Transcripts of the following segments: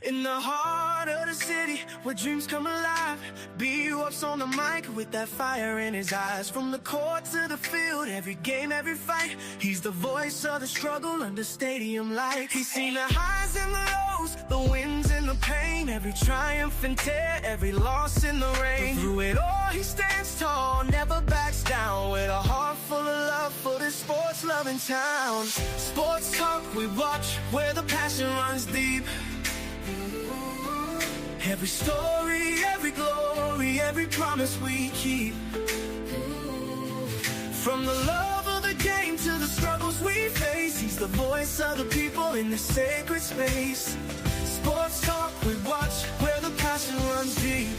In the heart of the city, where dreams come alive, B-Up's on the mic with that fire in his eyes. From the court to the field, every game, every fight, he's the voice of the struggle under stadium lights. He's seen the highs and the lows, the wins and the pain, every triumph and tear, every loss in the rain. Through it all, he stands tall, never backs down, with a heart full of love for this sports-loving town. Sports talk we watch, where the passion runs deep. Every story, every glory, every promise we keep. From the love of the game to the struggles we face, he's the voice of the people in this sacred space. Sports talk we watch, where the passion runs deep.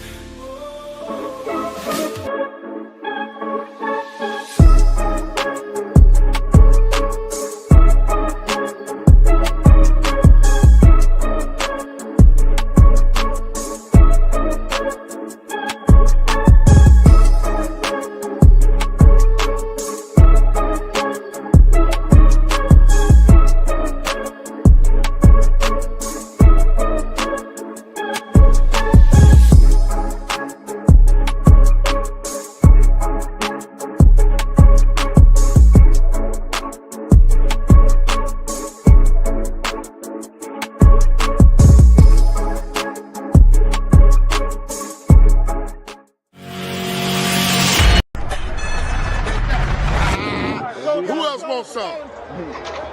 Who else wants some?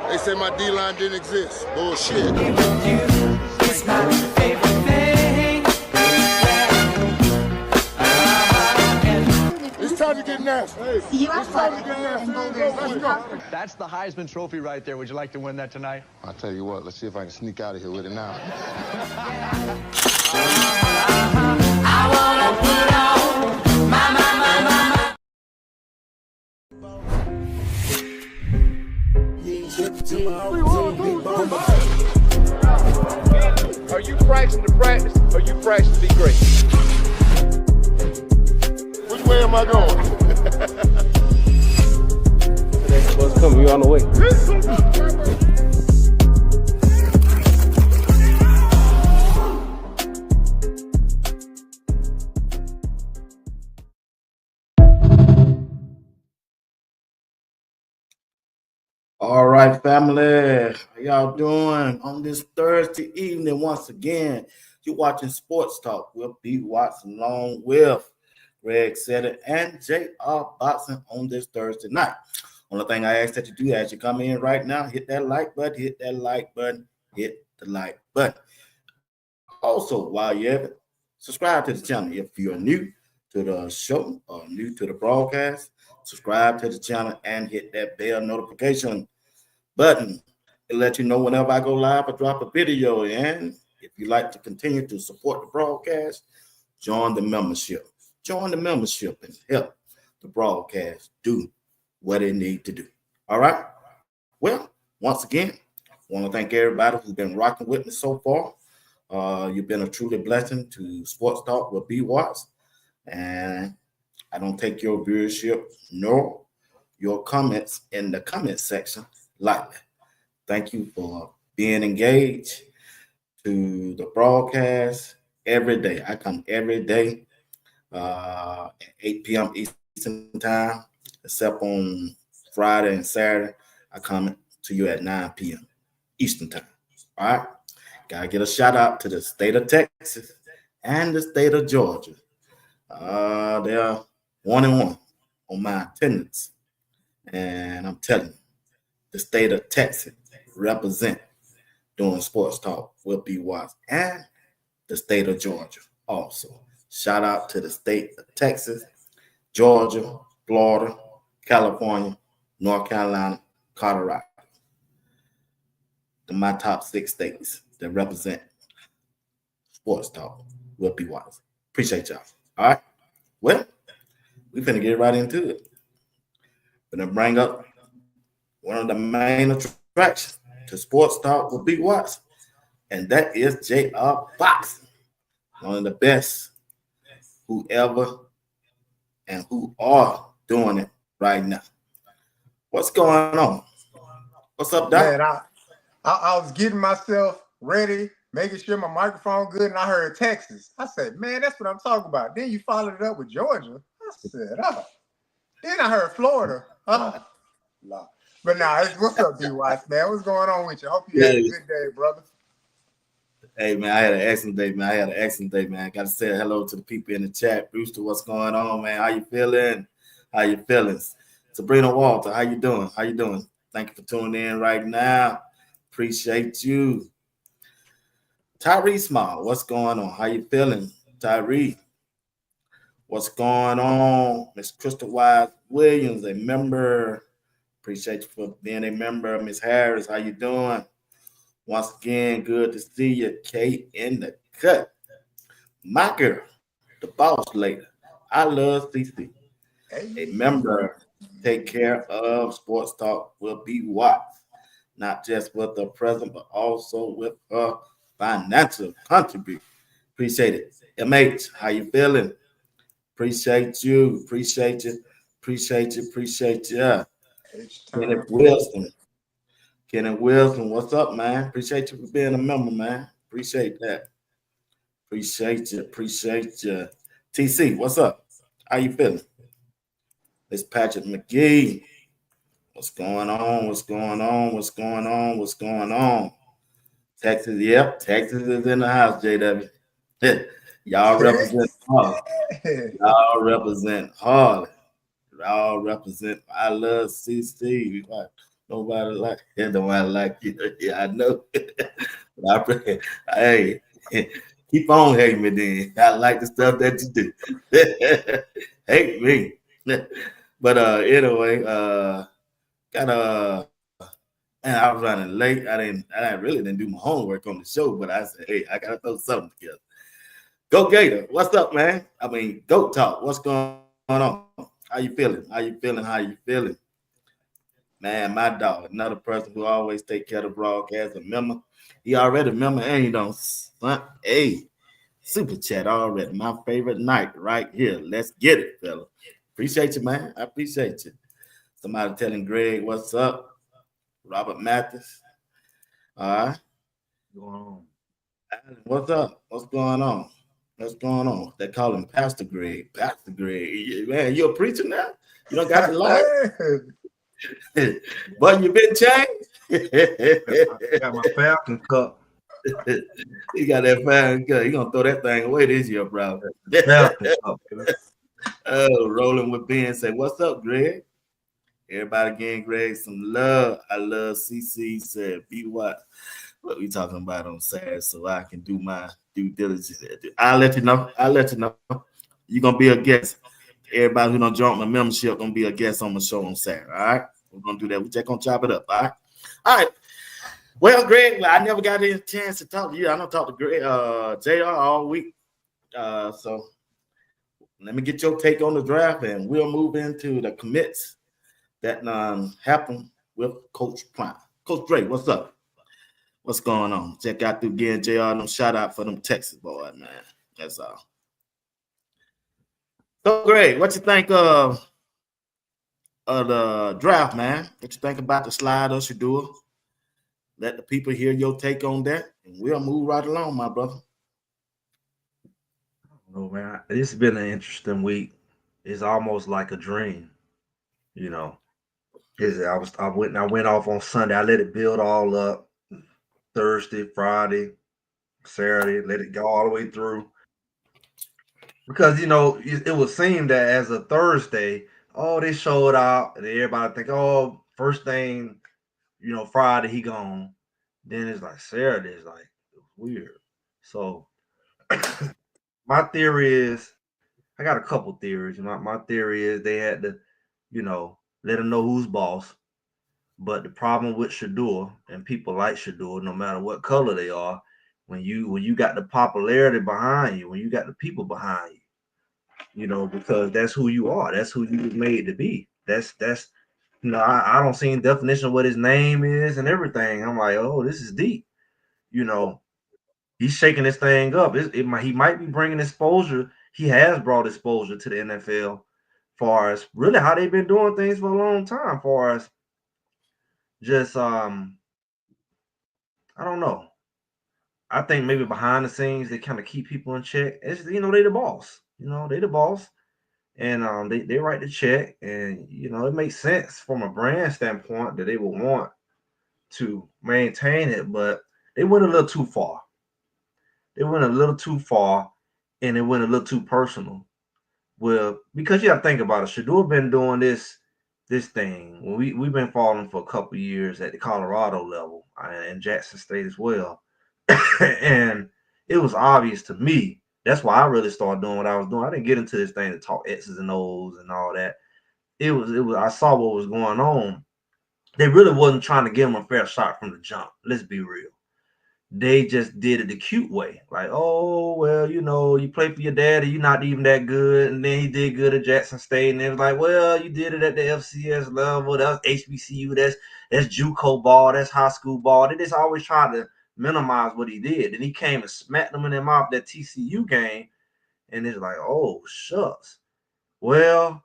They say my D-line didn't exist. Bullshit. It's my favorite thing. It's time to get nasty. It's time to get nasty. Let's go. That's the Heisman Trophy right there. Would you like to win that tonight? I'll tell you what, let's see if I can sneak out of here with it now. I wanna put on my. Are you practicing to practice, or you practicing to be great? Which way am I going? What's coming? You on the way? All right, family. How y'all doing on this Thursday evening? Once again, you're watching Sports Talk with B. Watson, along with Greg Setter and J.R. Boxing on this Thursday night. Only thing I ask that you do as you come in right now, hit that like button, hit that like button, hit the like button. Also, while you're at it, subscribe to the channel. If you're new to the show or new to the broadcast, subscribe to the channel and hit that bell notification button. It'll let you know whenever I go live or drop a video. And if you like to continue to support the broadcast, join the membership. Join the membership and help the broadcast do what it needs to do. All right? Well, once again, I want to thank everybody who's been rocking with me so far. You've been a truly blessing to Sports Talk with B. Watts. And I don't take your viewership nor your comments in the comment section lightly. Thank you for being engaged to the broadcast every day. I come every day at 8 p.m. Eastern time, except on Friday and Saturday. I come to you at 9 p.m. Eastern time. All right. Gotta get a shout out to the state of Texas and the state of Georgia. They're 1-1 on my attendance. And I'm telling you, the state of Texas represent doing Sports Talk with B. Watts, and the state of Georgia also. Shout out to the state of Texas, Georgia, Florida, California, North Carolina, Colorado. They're my top 6 states that represent Sports Talk with B. Watts. Appreciate y'all. All right. Well, we're finna get right into it. We're gonna bring up one of the main attractions to Sports Talk with B. Watts, and that is J.R. Boxing. One of the best who ever and who are doing it right now. What's going on? What's up, Doc? Man, I was getting myself ready, making sure my microphone good, and I heard Texas. I said, man, that's what I'm talking about. Then you followed it up with Georgia. I said, oh. Then I heard Florida. Oh, Lord. But nah, what's up, D-Watts, man? What's going on with you? Hope you had a good day, brother. Hey, man, I had an excellent day, man. I got to say hello to the people in the chat. Brewster, what's going on, man? How you feeling? Sabrina Walter, how you doing? Thank you for tuning in right now. Appreciate you. Tyree Small, what's going on? How you feeling, Tyree? What's going on? Miss Crystal Wise Williams, a member. Appreciate you for being a member. Miss Harris, how you doing? Once again, good to see you. Kate in the cut. My girl, the boss lady. I love CC. A member. Take care of Sports Talk will be watched. Not just with the present, but also with her financial contribution. Appreciate it. MH, how you feeling? Appreciate you. Kenneth Wilson, what's up, man? Appreciate you for being a member, man. Appreciate that. Appreciate you. TC, what's up? How you feeling? It's Patrick McGee. What's going on? Texas, yep. Texas is in the house, JW. Y'all represent Harley. Y'all represent. I love CC. Nobody like you. Yeah, I know. Hey, keep on hating me then. I like the stuff that you do. Hate me. But anyway, and I was running late. I really didn't do my homework on the show, but I said, hey, I gotta throw something together. Go Gator, what's up, man? Goat Talk, what's going on? How you feeling? Man, my dog, another person who always take care of the broadcast, a member. He already a member and he don't. Hey, super chat already. My favorite night right here. Let's get it, fella. Appreciate you, man. I appreciate you. Somebody telling Greg what's up. Robert Mathis. All right. What's up? What's going on? They call him Pastor Greg. Man, you a preacher now? You don't got the light? But you been changed? I got my Falcon cup. He got that Falcon cup. He gonna throw that thing away this year, bro. Oh, rolling with Ben. Say, what's up, Greg? Everybody getting Greg some love. I love CC. Said, be what we talking about on Saturday, so I can do my due diligence. I'll let you know. You're gonna be a guest. Everybody who don't join my membership gonna be a guest on the show on Saturday. All right, we're gonna do that. We're just gonna chop it up. All right. Well, Greg, I never got any chance to talk to you. I don't talk to Greg, JR all week. So let me get your take on the draft, and we'll move into the commits that happened with Coach Prime. Coach Dre, what's up? What's going on? Check out through again, JR. Them shout out for them Texas boys, man. That's all. So, Greg, what you think of the draft, man? What you think about the slide of Shedeur? Let the people hear your take on that, and we'll move right along, my brother. Oh man, it's been an interesting week. It's almost like a dream, you know. I went off on Sunday. I let it build all up. Thursday, Friday, Saturday, let it go all the way through. Because it would seem that as a Thursday, they showed out, and everybody think, first thing, Friday he gone. Then it's like Saturday is like weird. So my theory is, I got a couple theories. My theory is they had to, let him know who's boss. But the problem with Shedeur and people like Shedeur, no matter what color they are, when you got the popularity behind you, when you got the people behind you, because that's who you are. That's who you were made to be. That's I don't see any definition of what his name is and everything. I'm like, oh, this is deep. He's shaking this thing up. He might be bringing exposure. He has brought exposure to the NFL, far as really how they've been doing things for a long time. Far as just I don't know. I think maybe behind the scenes they kind of keep people in check. It's they the boss. They the boss, and they write the check, and it makes sense from a brand standpoint that they would want to maintain it, but they went a little too far. They went a little too far, and it went a little too personal. Well, because you have to think about it, Shedeur been doing this thing. We've been following for a couple of years at the Colorado level and Jackson State as well, and it was obvious to me. That's why I really started doing what I was doing. I didn't get into this thing to talk X's and O's and all that. It was. I saw what was going on. They really wasn't trying to give him a fair shot from the jump. Let's be real. They just did it the cute way. Like, oh, well, you play for your daddy, you're not even that good. And then he did good at Jackson State. And it was like, well, you did it at the FCS level. That's HBCU. That's JUCO ball. That's high school ball. They just always try to minimize what he did. And he came and smacked them in their mouth that TCU game. And it's like, oh, shucks. Well,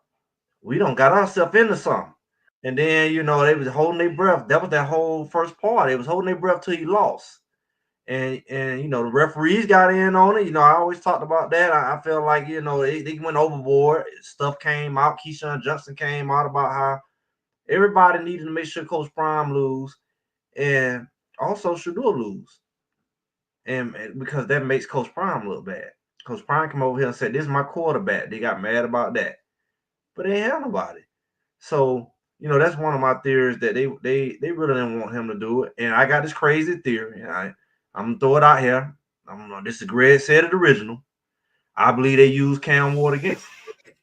we don't got ourselves into something. And then, they was holding their breath. That was that whole first part. They was holding their breath till he lost. And the referees got in on it. I always talked about that. I feel like they went overboard. Stuff came out. Keyshawn Johnson came out about how everybody needed to make sure Coach Prime lose, and also Shedeur lose, and because that makes Coach Prime look bad. Coach Prime came over here and said, "This is my quarterback." They got mad about that, but they ain't have nobody. So that's one of my theories that they really didn't want him to do it. And I got this crazy theory, and I'm gonna throw it out here. I'm gonna disagree. Said it original. I believe they used Cam Ward against him.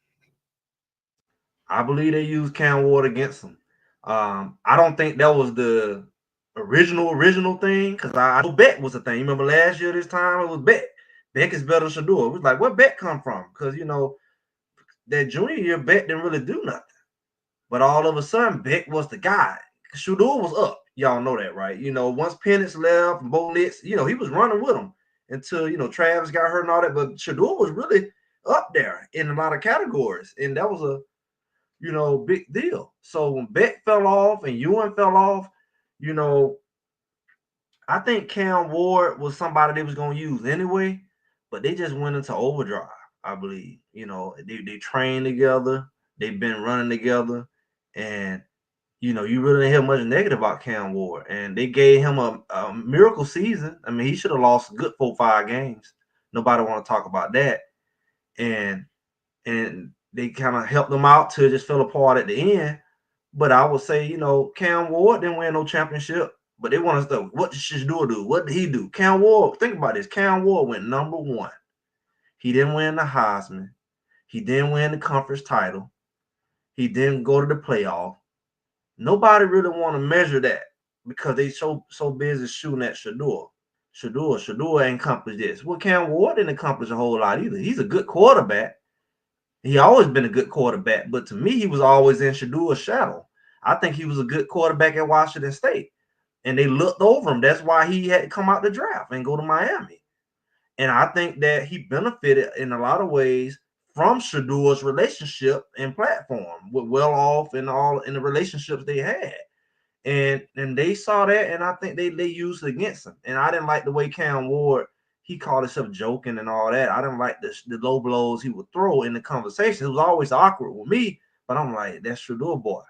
I believe they used Cam Ward against him. I don't think that was the original thing, because I know Beck was the thing. You remember last year this time it was Beck. Beck is better than Shedeur. It was like, where Beck come from? Because that junior year Beck didn't really do nothing. But all of a sudden, Beck was the guy. Shedeur was up. Y'all know that, right? Once Penix left, Bo Nix, he was running with him until, Travis got hurt and all that. But Shedeur was really up there in a lot of categories. And that was a, big deal. So when Beck fell off and Ewan fell off, I think Cam Ward was somebody they was going to use anyway. But they just went into overdrive, I believe. They trained together. They've been running together. And, you really didn't hear much negative about Cam Ward. And they gave him a miracle season. I mean, he should have lost a good 4-5 games. Nobody want to talk about that. And they kind of helped them out till it just fell apart at the end. But I would say, Cam Ward didn't win no championship. But they want us to, what did Shedeur do? What did he do? Cam Ward, think about this. Cam Ward went number 1. He didn't win the Heisman. He didn't win the conference title. He didn't go to the playoff. Nobody really want to measure that because they so busy shooting at Shedeur. Shedeur ain't accomplished this. Well, Cam Ward didn't accomplish a whole lot either. He's a good quarterback. He always been a good quarterback, but to me, he was always in Shedeur's shadow. I think he was a good quarterback at Washington State, and they looked over him. That's why he had to come out the draft and go to Miami. And I think that he benefited in a lot of ways from Shedeur's relationship and platform with Well Off and all in the relationships they had. And they saw that, and I think they used it against him. And I didn't like the way Cam Ward, he called himself joking and all that. I didn't like the low blows he would throw in the conversation. It was always awkward with me, but I'm like, that's Shedeur boy.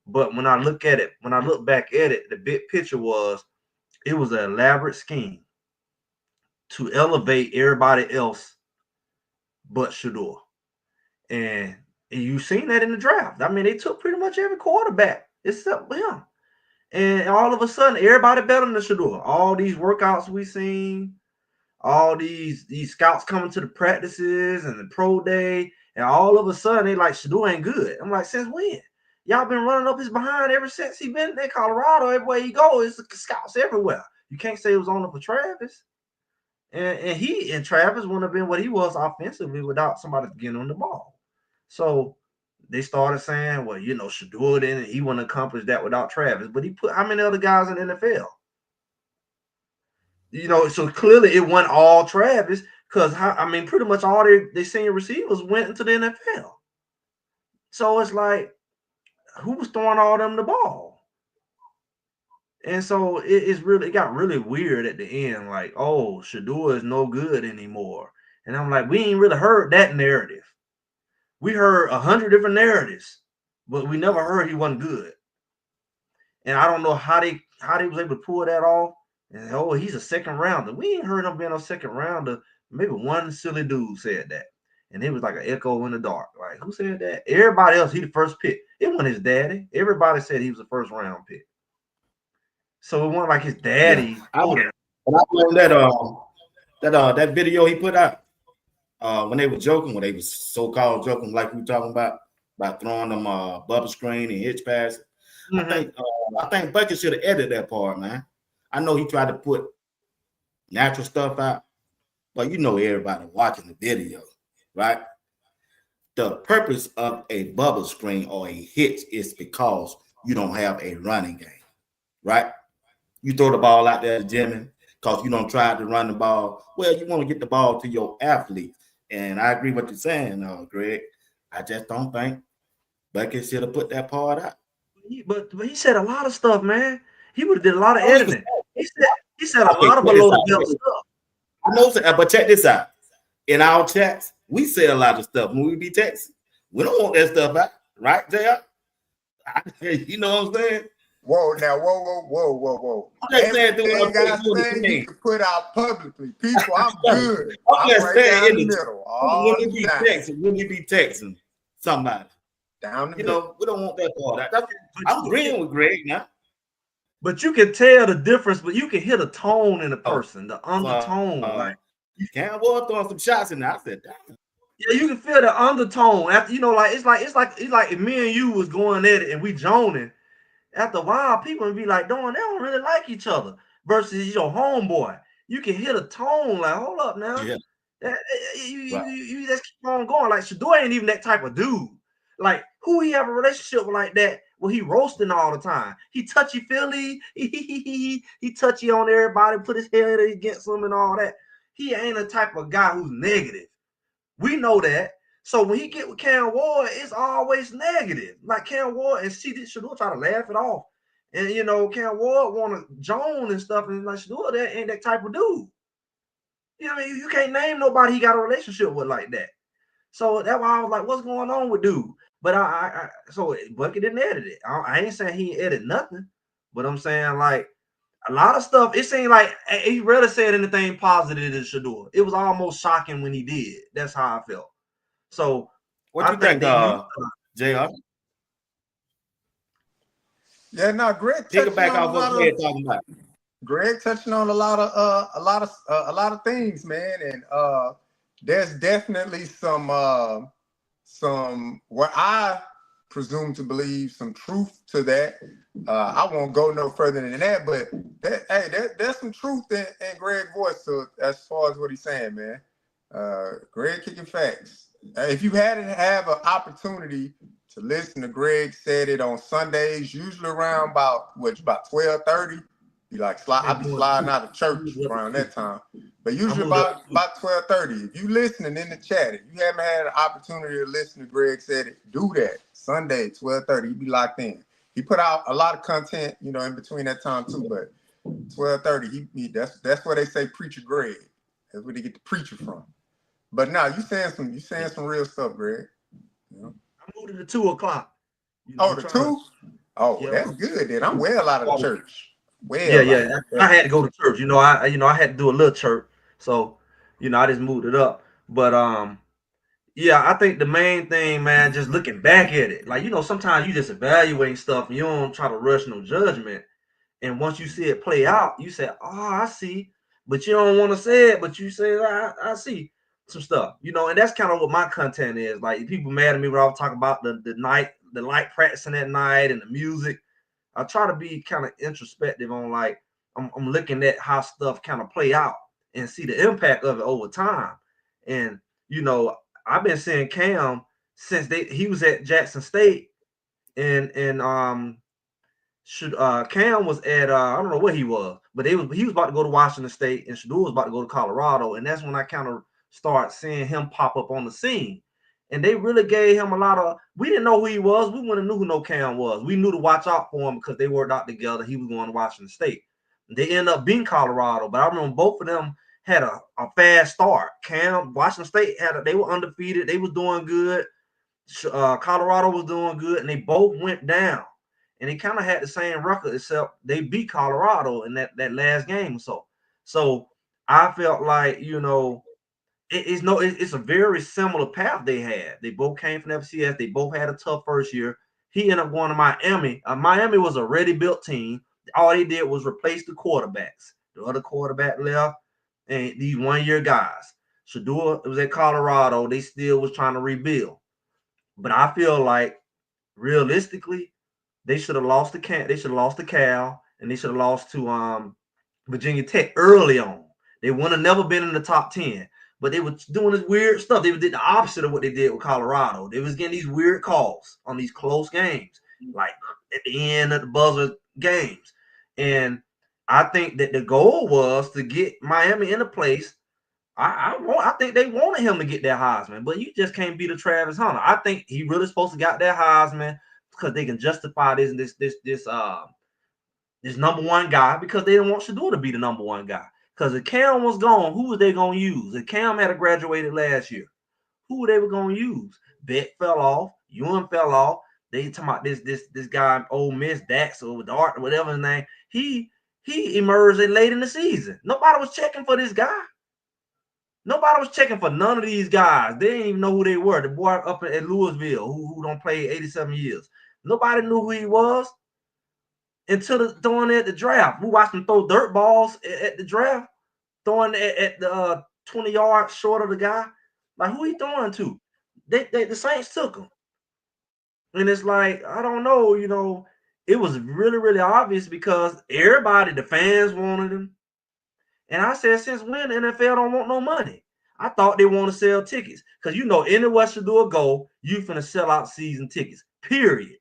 But when I look at it, when I look back at it, the big picture was it was an elaborate scheme to elevate everybody else but Shedeur. And you've seen that in the draft. I mean, they took pretty much every quarterback except him. And all of a sudden, everybody better than Shedeur. All these workouts we seen, all these scouts coming to the practices and the pro day, and all of a sudden they like Shedeur ain't good. I'm like, since when? Y'all been running up his behind ever since he been in Colorado. Everywhere he go, it's scouts everywhere. You can't say it was only for Travis. And Travis wouldn't have been what he was offensively without somebody getting on the ball. So they started saying, well, Shedeur didn't, he wouldn't accomplish that without Travis. But he put how many other guys in the NFL? So clearly it wasn't all Travis, because pretty much all their senior receivers went into the NFL. So it's like, who was throwing all them the ball? And so it got really weird at the end. Like, oh, Shedeur is no good anymore. And I'm like, we ain't really heard that narrative. We heard 100 different narratives, but we never heard he wasn't good. And I don't know how they was able to pull that off. And oh, he's a second rounder. We ain't heard him being a second rounder. Maybe one silly dude said that. And it was like an echo in the dark. Like, who said that? Everybody else, he the first pick. It wasn't his daddy. Everybody said he was the first round pick. So it wasn't like his daddy. Yeah. I blame that video he put out when they were joking, when they was so-called joking, like we talking about throwing them bubble screen and hitch pass. I think Bucket should have edited that part, man. I know he tried to put natural stuff out, but you know everybody watching the video, right? The purpose of a bubble screen or a hitch is because you don't have a running game, right? You throw the ball out there, Jimmy, because you don't try to run the ball. Well, you want to get the ball to your athlete. And I agree with what you're saying, Greg. I just don't think Bucket should have put that part out. But he said a lot of stuff, man. He would have did a lot of editing. He said a lot of below the belt stuff. I know, but check this out. In our chats, we say a lot of stuff when we be texting. We don't want that stuff out, right, JR? You know what I'm saying? Whoa, now, whoa. I'm just saying, you can put out publicly. People, I'm good. I'm just right saying down the middle. When we be texting somebody. Down the middle. We don't want that part out. I'm agreeing with Greg now. But you can tell the difference, but you can hear the tone in the person, the undertone. Like Cam Ward throwing some shots in there. I said, damn. Yeah, you can feel the undertone. After it's like if me and you was going at it and we joning. After a while, people would be like, they don't really like each other. Versus your homeboy, you can hear the tone. Like, hold up now, you just keep on going. Like Shedeur ain't even that type of dude. Like, who he have a relationship with like that? Well, he roasting all the time. He touchy feely. He touchy on everybody. Put his head against them and all that. He ain't a type of guy who's negative. We know that. So when he get with Cam Ward, it's always negative. Like Cam Ward and see this Shedeur try to laugh it off. And Cam Ward want to joan and stuff, and like Shedeur, that ain't that type of dude. You know what I mean? You can't name nobody he got a relationship with like that. So that's why I was like, what's going on with dude? But so Bucket didn't edit it. I ain't saying he edited nothing, but I'm saying like a lot of stuff. It seemed like he rarely said anything positive to Shedeur. It was almost shocking when he did. That's how I felt. So what you think, JR? Yeah, no, Greg. Take it back off what we're talking about. Greg touching on a lot of things, man, and there's definitely some what I presume to believe some truth to that. I won't go no further than that, but there's some truth in Greg's voice. So as far as what he's saying, man, Greg kicking facts. If you hadn't have an opportunity to listen to Greg said it on Sundays, usually around about 12:30. Be like I be sliding out of church around that time. But usually about 12:30. If you listening in the chat, if you haven't had an opportunity to listen to Greg said it, do that. Sunday, 12:30, you be locked in. He put out a lot of content, in between that time too, but 12:30, that's where they say Preacher Greg. That's where they get the preacher from. But now you saying some real stuff, Greg. I moved to 2 o'clock. The 2? Oh, yeah. That's good then. I'm well out of the church. Yeah. I had to go to church. I had to do a little church. So, I just moved it up. But I think the main thing, man, just looking back at it, like, sometimes you just evaluate stuff and you don't try to rush no judgment. And once you see it play out, you say, oh, I see. But you don't want to say it, but you say, I see some stuff, and that's kind of what my content is. Like, people mad at me when I was talking about the light practicing at night and the music. I try to be kind of introspective on, like, I'm looking at how stuff kind of play out and see the impact of it over time. And, I've been seeing Cam since he was at Jackson State, and Cam was at I don't know what he was, but he was about to go to Washington State, and Shedeur was about to go to Colorado, and that's when I kind of start seeing him pop up on the scene. And they really gave him a lot of. We didn't know who he was. We wouldn't have knew who no Cam was. We knew to watch out for him because they worked out together. He was going to Washington State. They ended up beating Colorado, but I remember both of them had a fast start. Cam, Washington State they were undefeated. They was doing good. Colorado was doing good, and they both went down. And they kind of had the same record, except they beat Colorado in that last game. So I felt like, it's a very similar path they had. They both came from FCS. They both had a tough first year. He ended up going to Miami. Miami was a ready-built team. All they did was replace the quarterbacks. The other quarterback left, and these one-year guys. Shedeur was at Colorado. They still was trying to rebuild. But I feel like, realistically, they should have lost to Cal, and they should have lost to Virginia Tech early on. They would have never been in the top 10. But they were doing this weird stuff. They did the opposite of what they did with Colorado. They was getting these weird calls on these close games, like at the end of the buzzer games. And I think that the goal was to get Miami in a place. I think they wanted him to get that Heisman, but you just can't beat a Travis Hunter. I think he really supposed to got that Heisman because they can justify this number one guy, because they didn't want Shedeur to be the number one guy. Because if Cam was gone, who was they going to use? If Cam had graduated last year, who they were going to use? Beck fell off. Ewan fell off. They talking about this guy, Ole Miss, Dax or Dart or whatever his name. He emerged late in the season. Nobody was checking for this guy. Nobody was checking for none of these guys. They didn't even know who they were. The boy up at Louisville who don't play 87 years. Nobody knew who he was until throwing at the draft. We watched him throw dirt balls at the draft, throwing at the 20 yards short of the guy. Like, who he throwing to? The Saints took him. And it's like, I don't know, it was really, really obvious because everybody, the fans wanted him. And I said, since when the NFL don't want no money? I thought they want to sell tickets. Because anywhere Shedeur go, you finna sell out season tickets. Period.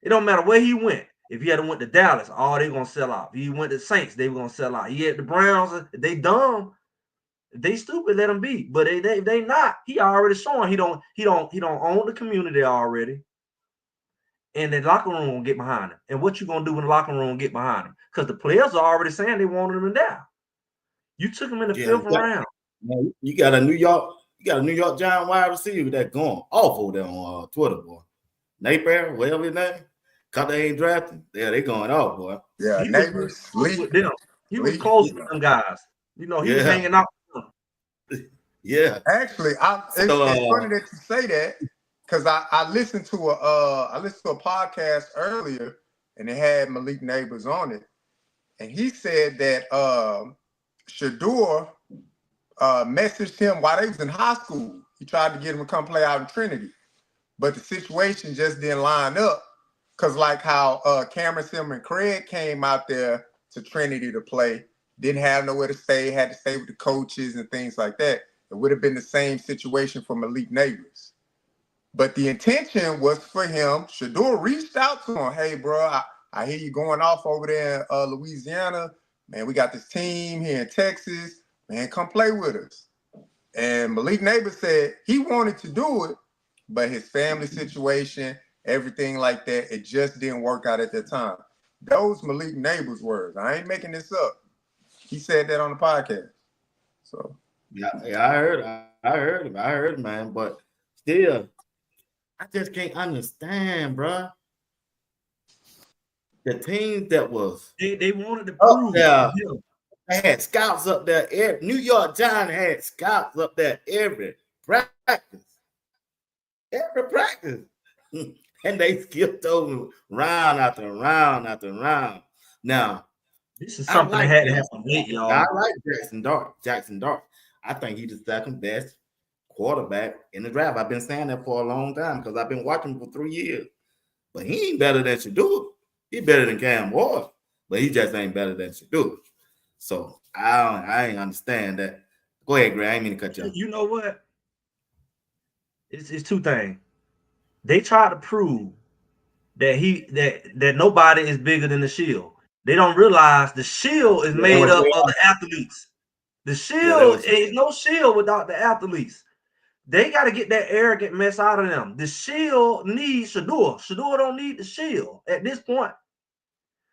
It don't matter where he went. If he had went to Dallas, they gonna sell out. If he went to Saints, they were gonna sell out. He had the Browns. If they dumb, if they stupid, let them be. But they not. He already showing he don't own the community already. And the locker room will get behind him. And what you gonna do when the locker room get behind him? Because the players are already saying they wanted him down. You took him in the fifth round. You got a New York Giant wide receiver that going off over there on Twitter, boy. Napier, whatever his name. Cause they ain't drafted. Yeah, they going off, boy. Yeah, He neighbors. with them. He was close with them guys. He was hanging out with them. Yeah. Actually, it's funny that you say that, because I listened to a podcast earlier, and it had Malik Neighbors on it, and he said that Shedeur messaged him while they was in high school. He tried to get him to come play out in Trinity, but the situation just didn't line up. Because like how Cameron Sim and Craig came out there to Trinity to play, didn't have nowhere to stay, had to stay with the coaches and things like that. It would have been the same situation for Malik Neighbors. But the intention was for him. Shedeur reached out to him. Hey, bro, I hear you going off over there in Louisiana. Man, we got this team here in Texas. Man, come play with us. And Malik Neighbors said he wanted to do it, but his family situation, everything like that, it just didn't work out at that time. Those Malik Neighbors' words. I ain't making this up. He said that on the podcast. So yeah, I heard him, man. But still, I just can't understand, bro. The teams that was they wanted to prove it. They had scouts up there. New York Giants had scouts up there every practice. And they skipped over round after round after round. Now, this is something that had to happen late, y'all. I like Jackson Dart. I think he's the second best quarterback in the draft. I've been saying that for a long time because I've been watching him for 3 years. But he ain't better than Shedeur. He's better than Cam Ward, but he just ain't better than Shedeur. So I ain't understand that. Go ahead, Greg. I ain't mean to cut you off. You know what? It's two things. They try to prove that nobody is bigger than the Shield. They don't realize the Shield is made up of the athletes. The Shield ain't no Shield without the athletes. They got to get that arrogant mess out of them. The Shield needs Shedeur. Shedeur don't need the Shield at this point.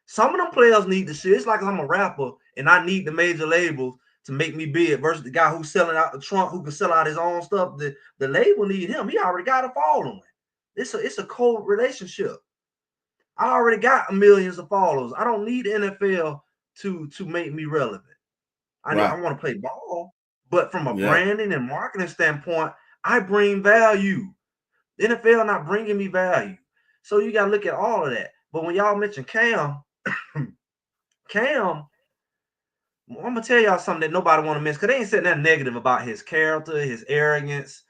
Some of them players need the Shield. It's like I'm a rapper and I need the major labels to make me big versus the guy who's selling out the trunk, who can sell out his own stuff. The label need him. He already got a following. It's a cold relationship. I already got millions of followers. I don't need the NFL to make me relevant. I want to play ball, but from a branding and marketing standpoint, I bring value. The NFL not bringing me value. So you got to look at all of that. But when y'all mention Cam, I'm going to tell y'all something that nobody want to miss, because they ain't saying nothing negative about his character, his arrogance,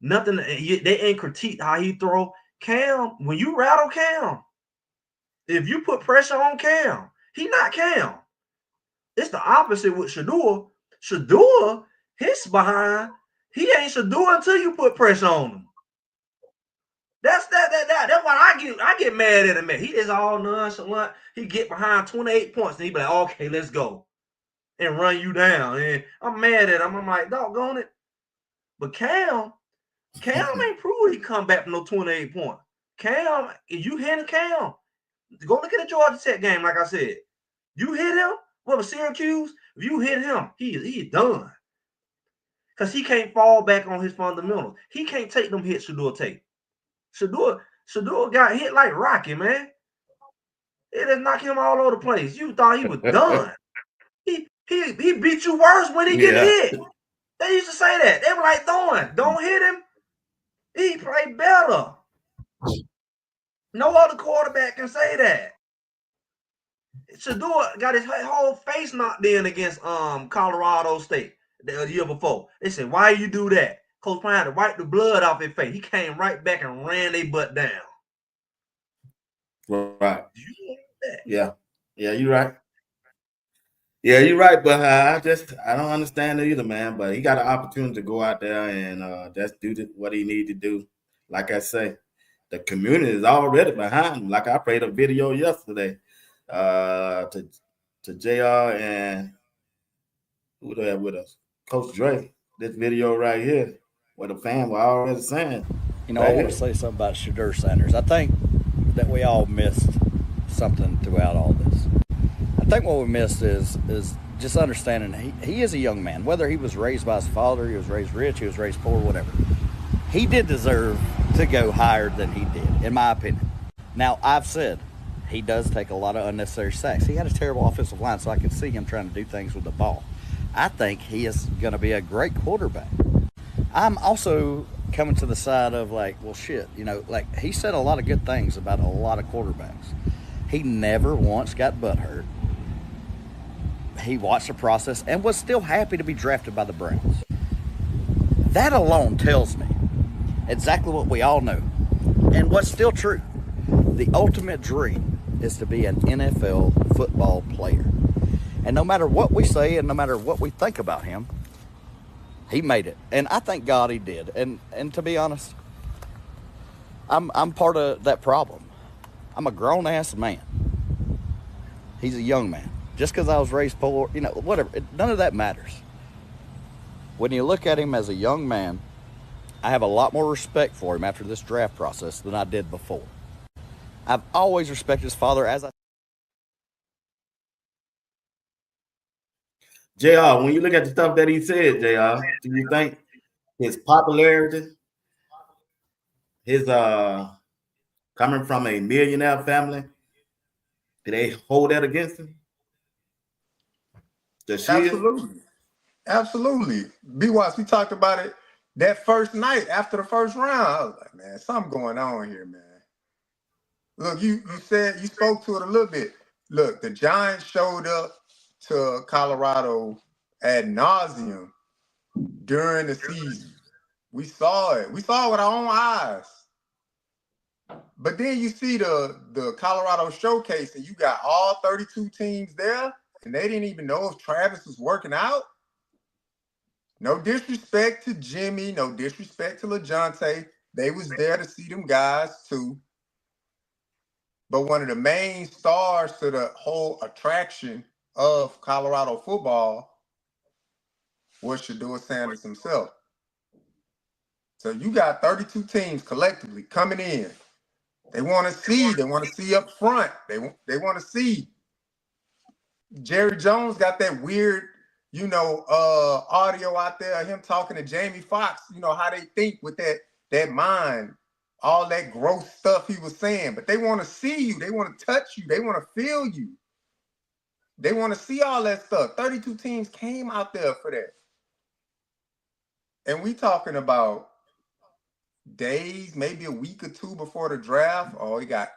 nothing. They ain't critique how he throw. Cam, when you rattle Cam, if you put pressure on Cam, he not Cam. It's the opposite with Shedeur. Shedeur, his behind, he ain't Shedeur until you put pressure on him. That's why I get mad at him. He is all nonchalant. He get behind 28 points and he be like, okay, let's go. And run you down. And I'm mad at him. I'm like, doggone it. But Cam ain't proved he come back from no 28 points. Cam, if you hit Cam, go look at the Georgia Tech game, like I said. You hit him, what was Syracuse? If you hit him, he's done. Because he can't fall back on his fundamentals. He can't take them hits Shedeur take. Shedeur got hit like Rocky, man. It just knocked him all over the place. You thought he was done. He beat you worse when he get hit. They used to say that. They were like, don't hit him. He played better. No other quarterback can say that. Shedeur got his whole face knocked in against Colorado State the year before. They said, why you do that? Coach Prime had to wipe the blood off his face. He came right back and ran their butt down. Right. Yeah, you're right. Yeah, you're right, but I don't understand it either, man. But he got an opportunity to go out there and just do what he need to do. Like I say, the community is already behind him. Like I played a video yesterday to JR and who they have with us, Coach Dre. This video right here, where the fan were already saying. You know, I want to say something about Shedeur Sanders. I think that we all missed something throughout all this. I think what we missed is just understanding he is a young man. Whether he was raised by his father, he was raised rich, he was raised poor, whatever. He did deserve to go higher than he did, in my opinion. Now, I've said he does take a lot of unnecessary sacks. He had a terrible offensive line, so I can see him trying to do things with the ball. I think he is going to be a great quarterback. I'm also coming to the side of like, well, shit, you know, like he said a lot of good things about a lot of quarterbacks. He never once got butthurt. He watched the process and was still happy to be drafted by the Browns. That alone tells me exactly what we all know and what's still true. The ultimate dream is to be an NFL football player. And no matter what we say and no matter what we think about him, he made it. And I thank God he did. And to be honest, I'm part of that problem. I'm a grown-ass man. He's a young man. Just because I was raised poor, you know, whatever, none of that matters. When you look at him as a young man, I have a lot more respect for him after this draft process than I did before. I've always respected his father as I... JR, when you look at the stuff that he said, JR, do you think his popularity, his coming from a millionaire family, do they hold that against him? Absolutely. B-Watts, we talked about it that first night after the first round. I was like, man, something going on here, man. Look, you spoke to it a little bit. Look, the Giants showed up to Colorado ad nauseum during the season. We saw it. We saw it with our own eyes. But then you see the Colorado showcase and you got all 32 teams there and they didn't even know if Travis was working out. No disrespect to Jimmy, no disrespect to LaJohntay. They was there to see them guys too. But one of the main stars to the whole attraction of Colorado football was Shedeur Sanders himself. So you got 32 teams collectively coming in. They want to see up front. They want to see. Jerry Jones got that weird, audio out there of him talking to Jamie Foxx, how they think with that mind, all that gross stuff he was saying. But they want to see you. They want to touch you. They want to feel you. They want to see all that stuff. 32 teams came out there for that. And we talking about days, maybe a week or two before the draft. Oh, he got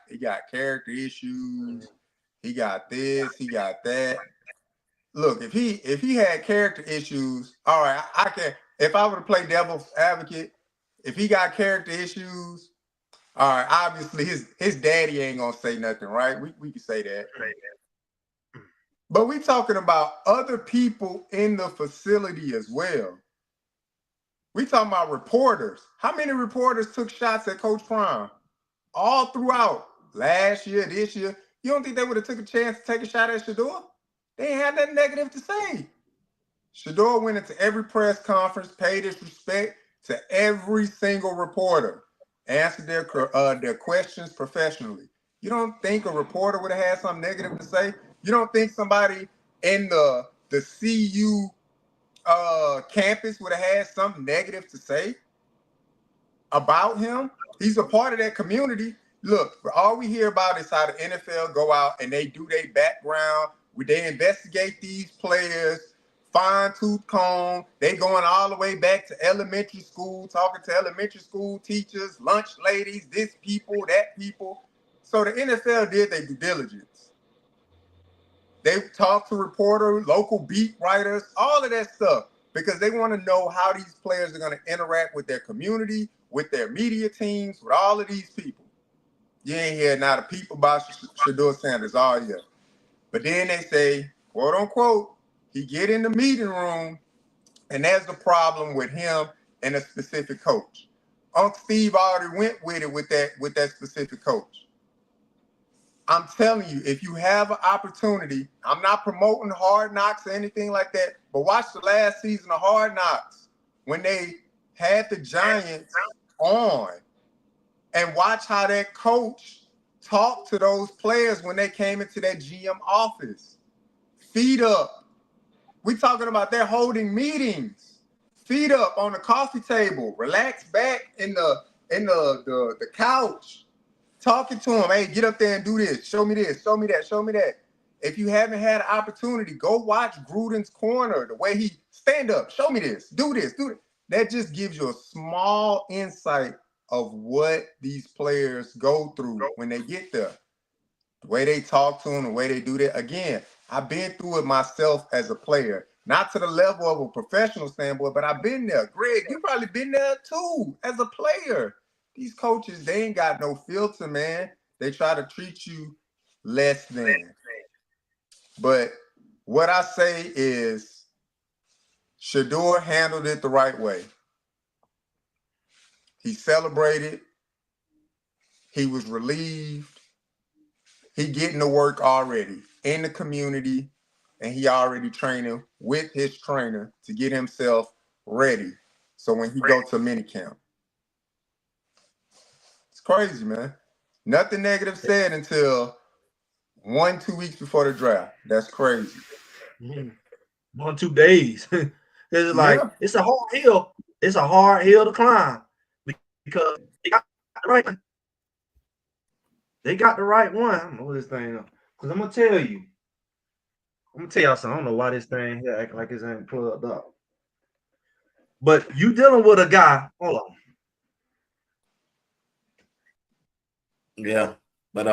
character issues. He got this, he got that. Look, if he had character issues, all right, I can. If I were to play devil's advocate, if he got character issues, all right, obviously his daddy ain't gonna say nothing, right? We can say that. But we talking about other people in the facility as well. We talking about reporters. How many reporters took shots at Coach Prime all throughout last year, this year? You don't think they would have took a chance to take a shot at Shedeur? They ain't had nothing negative to say. Shedeur went into every press conference, paid his respect to every single reporter, answered their questions professionally. You don't think a reporter would have had something negative to say? You don't think somebody in the CU campus would have had something negative to say about him? He's a part of that community. Look, all we hear about is how the NFL go out and they do their background. They investigate these players, fine-tooth comb. They going all the way back to elementary school, talking to elementary school teachers, lunch ladies, this people, that people. So the NFL did their due diligence. They talked to reporters, local beat writers, all of that stuff, because they want to know how these players are going to interact with their community, with their media teams, with all of these people. You ain't hear not a peep about Shedeur Sanders all year. But then they say, quote unquote, he get in the meeting room and there's the problem with him and a specific coach. Uncle Steve already went with it with that specific coach. I'm telling you, if you have an opportunity, I'm not promoting Hard Knocks or anything like that, but watch the last season of Hard Knocks when they had the Giants on, and watch how that coach talked to those players when they came into that GM office. Feet up. We talking about they're holding meetings. Feet up on the coffee table. Relax back in the couch. Talking to them. Hey, get up there and do this. Show me this. Show me that. Show me that. If you haven't had an opportunity, go watch Gruden's Corner. The way he stand up. Show me this. Do this. Do it. That just gives you a small insight of what these players go through when they get there. The way they talk to them, the way they do that. Again, I've been through it myself as a player. Not to the level of a professional standpoint, but I've been there. Greg, you probably been there too as a player. These coaches, they ain't got no filter, man. They try to treat you less than. But what I say is Shedeur handled it the right way. He celebrated. He was relieved. He getting to work already in the community, and he already training with his trainer to get himself ready. So when he go to minicamp, it's crazy, man. Nothing negative said until 1-2 weeks before the draft. That's crazy. 1-2 days. It's like it's a hard hill. It's a hard hill to climb because they got the right one. They got the right one. I don't know this thing because I'm gonna tell y'all something. I don't know why this thing here act like it ain't plugged up. But you dealing with a guy. Hold on. Yeah, but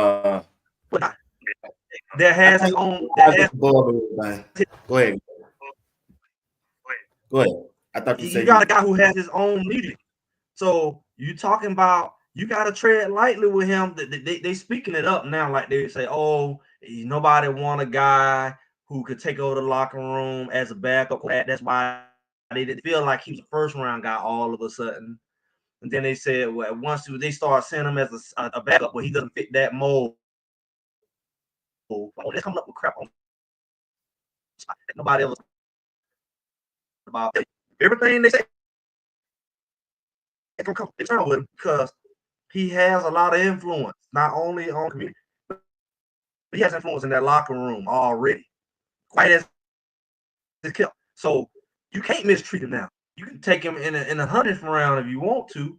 that has his own. Go ahead. Go ahead. I thought you said you got a guy who has his own meeting. So you talking about you got to tread lightly with him. They speaking it up now, like they say, oh, nobody want a guy who could take over the locker room as a backup. That's why they didn't feel like he was a first round guy all of a sudden. And then they said, well, once they start seeing him as a backup, but he doesn't fit that mold. Oh, they're coming up with crap on nobody else. about everything they say. It's gonna come down with him because he has a lot of influence, not only on the community, but he has influence in that locker room already. Quite as it's killed. So you can't mistreat him now. You can take him in a 100th round if you want to.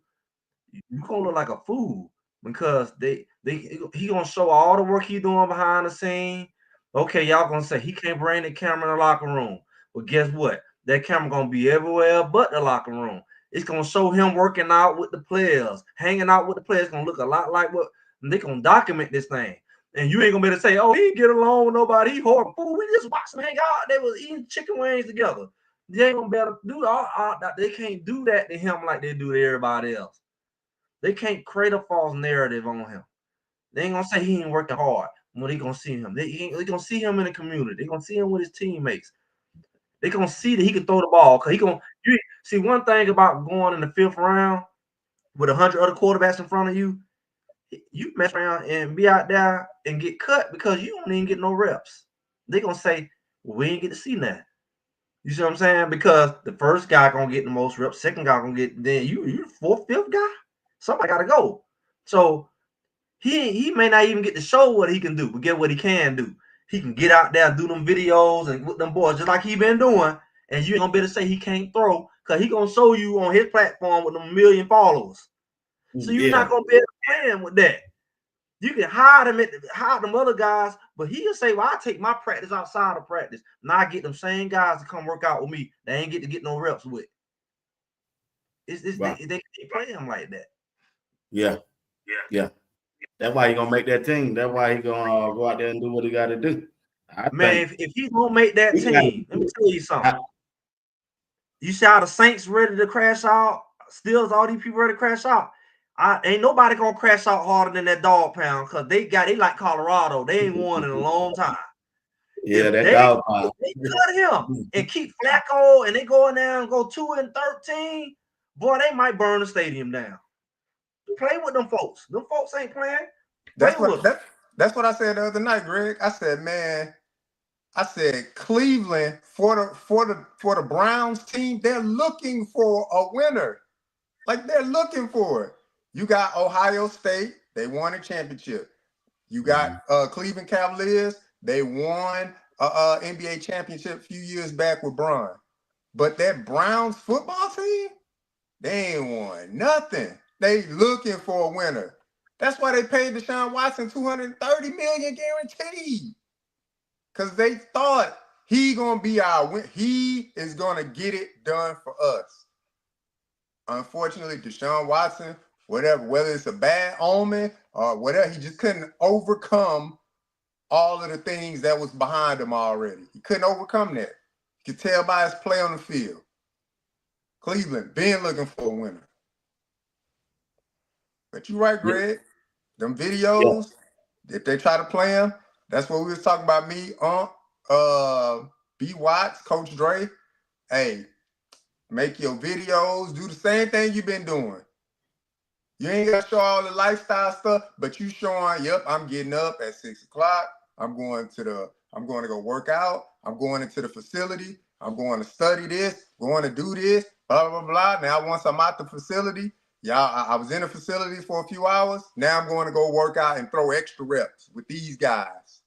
You gonna look like a fool because he gonna show all the work he doing behind the scene. Okay, y'all gonna say he can't bring the camera in the locker room. But guess what? That camera gonna be everywhere but the locker room. It's gonna show him working out with the players, hanging out with the players. It's gonna look a lot like what they gonna document this thing. And you ain't gonna be able to say, oh, he didn't get along with nobody. He horrible. Fool, we just watched them hang out. They was eating chicken wings together. They ain't gonna be able to do all that. They can't do that to him like they do to everybody else. They can't create a false narrative on him. They ain't gonna say he ain't working hard when they gonna see him. They gonna see him in the community. They gonna see him with his teammates. They gonna see that he can throw the ball. Cause you see one thing about going in the 5th round with 100 other quarterbacks in front of you, you mess around and be out there and get cut because you don't even get no reps. They gonna say, well, we ain't get to see that. You see what I'm saying? Because the first guy gonna get the most reps, second guy gonna get, then you the 4th, 5th guy. Somebody gotta go. So he may not even get to show what he can do, but get what he can do. He can get out there and do them videos and with them boys just like he been doing, and you ain't gonna be able to say he can't throw because he gonna show you on his platform with them 1 million followers. So you're not gonna be able to play him with that. You can hide them other guys, but he'll say, well, I take my practice outside of practice. Now I get them same guys to come work out with me. They ain't get no reps with. Right. They play him like that. Yeah. That's why he gonna make that team. That's why he gonna go out there and do what he got to do. If he's gonna make that team, let me tell you something. You see how the Saints ready to crash out? Still, all these people ready to crash out. Ain't nobody gonna crash out harder than that dog pound because they like Colorado. They ain't won in a long time. Yeah, that dog pound. They cut him and keep Flacco and they go in there and go 2-13. Boy, they might burn the stadium down. Play with them folks. Them folks ain't playing. That's what I said the other night, Greg. I said, man, Cleveland for the Browns team, they're looking for a winner. Like they're looking for it. You got Ohio State, they won a championship. You got Cleveland Cavaliers, they won a NBA championship a few years back with Bron. But that Browns football team, they ain't won nothing. They looking for a winner. That's why they paid Deshaun Watson $230 million guaranteed. Because they thought he gonna be our win. He is gonna get it done for us. Unfortunately, Deshaun Watson, whether it's a bad omen or whatever, he just couldn't overcome all of the things that was behind him already. He couldn't overcome that. You could tell by his play on the field. Cleveland been looking for a winner. But you're right, Greg. Them videos, if they try to play them, that's what we was talking about. Me, B. Watts, Coach Dre. Hey, make your videos, do the same thing you've been doing. You ain't got to show all the lifestyle stuff, but you showing, yep, I'm getting up at 6 o'clock. I'm going to go work out. I'm going into the facility. I'm going to study this, going to do this, blah, blah, blah. Now, once I'm out the facility, I was in the facility for a few hours. Now I'm going to go work out and throw extra reps with these guys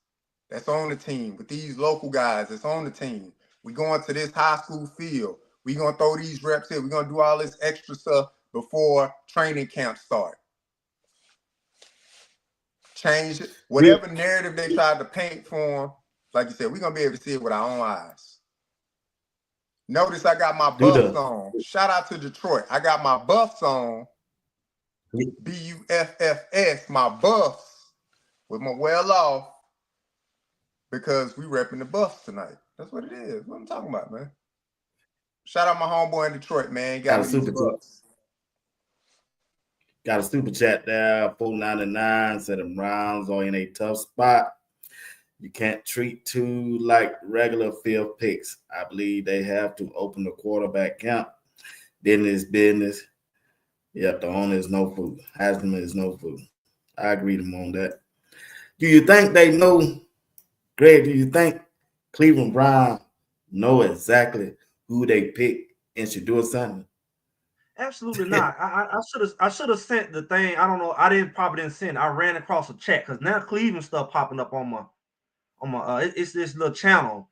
that's on the team, with these local guys that's on the team. We going to this high school field. We going to throw these reps here. We're going to do all this extra stuff before training camp start. Change it. Whatever narrative they tried to paint for them, like you said, we're going to be able to see it with our own eyes. Notice I got my Buffs on. Shout out to Detroit. I got my Buffs on. Buffs, my Buffs, with my well off, because we repping the Buffs tonight. That's what it is. What I'm talking about, man. Shout out my homeboy in Detroit, man. Got a super Buffs. Got a super chat there. 499 said the Browns are in a tough spot. You can't treat two like regular field picks. I believe they have to open the quarterback camp. Then it's business. Yep, the owner is no food. Haslam is no food. I agree with him on that. Do you think they know, Greg, do you think Cleveland Browns know exactly who they pick in Shedeur Sanders? Absolutely not. I should have sent the thing. I don't know. Probably didn't send. I ran across a chat because now Cleveland stuff popping up on my it's this little channel.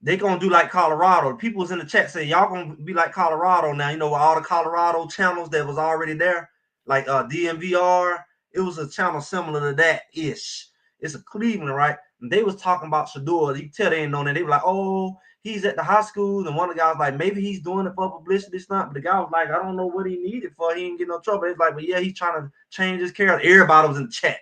They gonna do like Colorado. People was in the chat say y'all gonna be like Colorado now. You know, all the Colorado channels that was already there, like DMVR. It was a channel similar to that ish. It's a Cleveland, right? And they was talking about Shedeur. You tell they ain't know that. They were like, oh, he's at the high school, and one of the guys was like, maybe he's doing it for publicity, stunt. But the guy was like, I don't know what he needed for. He didn't get no trouble. It's like, but yeah, he's trying to change his character. Everybody was in the chat.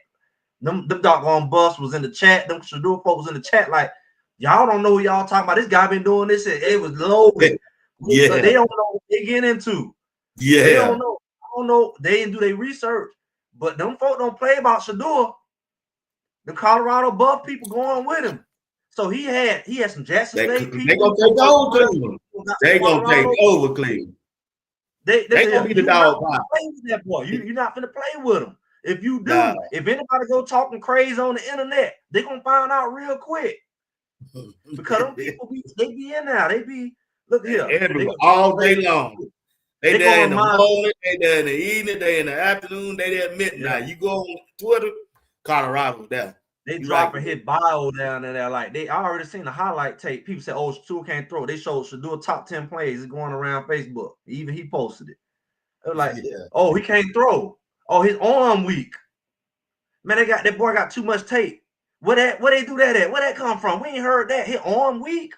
Them doggone bus was in the chat. Them Shedeur folks was in the chat. Like, y'all don't know who y'all talking about. This guy been doing this. It was loaded. Yeah, they don't know what they get into. Yeah, they don't know. I don't know. They didn't do their research. But them folk don't play about Shedeur. The Colorado buff people going with him. So he had some Jackson State people. They gonna take over Cleveland. They gonna take over Cleveland. They gonna be the dog. Play with that boy. You're not gonna play with him. If you do, if anybody go talking crazy on the internet, they're gonna find out real quick. Because them people they be in there. They be look here. All day long. They there in the morning, they there in the evening, they in the afternoon, they there at midnight. You go on Twitter, Colorado there. They dropping his bio down there. Like I already seen the highlight tape. People said, "Oh, Shedeur can't throw." They showed Shedeur top 10 plays. It's going around Facebook. Even he posted it. It was like, "Oh, he can't throw. Oh, his arm weak." Man, that boy got too much tape. Where they do that at? Where that come from? We ain't heard that. His arm weak.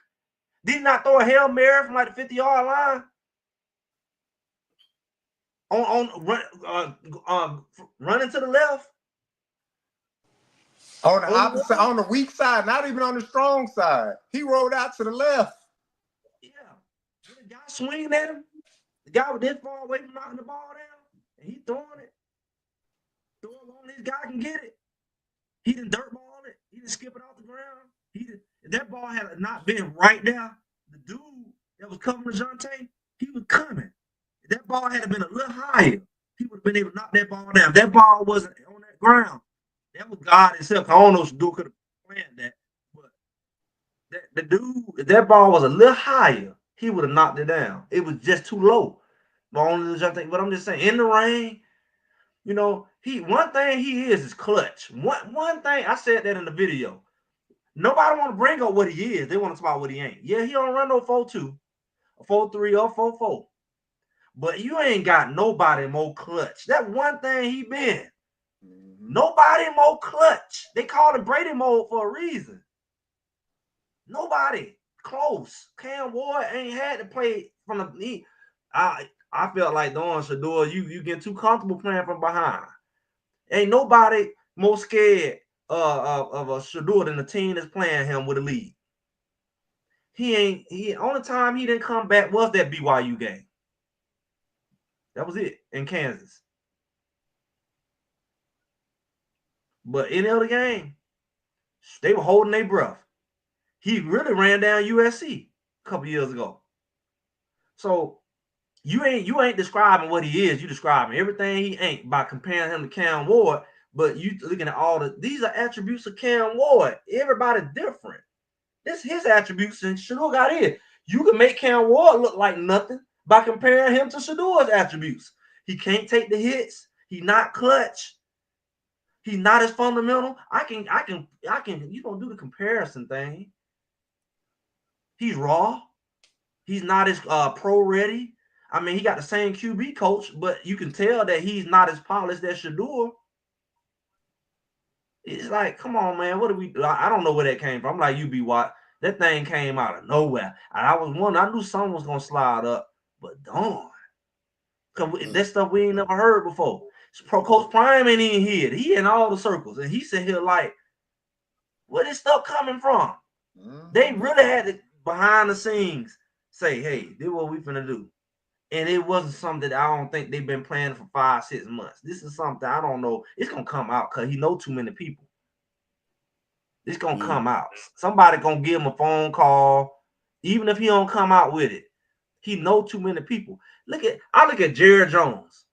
Did he not throw a Hail Mary from like the 50-yard line? Running to the left. On the opposite, on the weak side, not even on the strong side. He rolled out to the left. Yeah. The guy swinging at him. The guy was this far away from knocking the ball down. And he throwing it. Throw it long this guy can get it. He didn't dirt ball it. He didn't skip it off the ground. If that ball had not been right there, the dude that was covering Jonte, he was coming. If that ball had been a little higher, he would have been able to knock that ball down. If that ball wasn't on that ground, that was God himself. I don't know if Shedeur could have planned that, but the dude, if that ball was a little higher, he would have knocked it down. It was just too low. But I'm just saying, in the rain, you know, one thing he is clutch. One thing I said that in the video. Nobody want to bring up what he is. They want to talk about what he ain't. Yeah, he don't run no 4-2, a 4-3, or 4-4. But you ain't got nobody more clutch. That one thing he been. Nobody more clutch. They call it Brady mode for a reason. Nobody close. Cam Ward ain't had to play from the knee. I felt like Don Shedeur, you get too comfortable playing from behind. Ain't nobody more scared of a Shedeur than the team that's playing him with a lead. Only time he didn't come back was that BYU game. That was it in Kansas. But any other game, they were holding their breath. He really ran down USC a couple years ago. So you ain't describing what he is. You describing everything he ain't by comparing him to Cam Ward. But you looking at these are attributes of Cam Ward. Everybody's different. This his attributes, and Shedeur got it. You can make Cam Ward look like nothing by comparing him to Shedeur's attributes. He can't take the hits. He's not clutch. He's not as fundamental. I can. You don't do the comparison thing. He's raw. He's not as pro ready. I mean, he got the same QB coach, but you can tell that he's not as polished as Shedeur. It's like, come on, man. What do we do? I don't know where that came from. I'm like, you be what? That thing came out of nowhere. And I was wondering, I knew someone was gonna slide up, but darn. Because that stuff we ain't never heard before. Coach Prime ain't even here. He in all the circles. And he said here like, where this stuff coming from? They really had to, behind the scenes, say, hey, this is what we finna do. And it wasn't something that I don't think they've been planning for 5-6 months. This is something I don't know. It's going to come out because he know too many people. It's going to come out. Somebody going to give him a phone call. Even if he don't come out with it, he know too many people. I look at Jared Jones.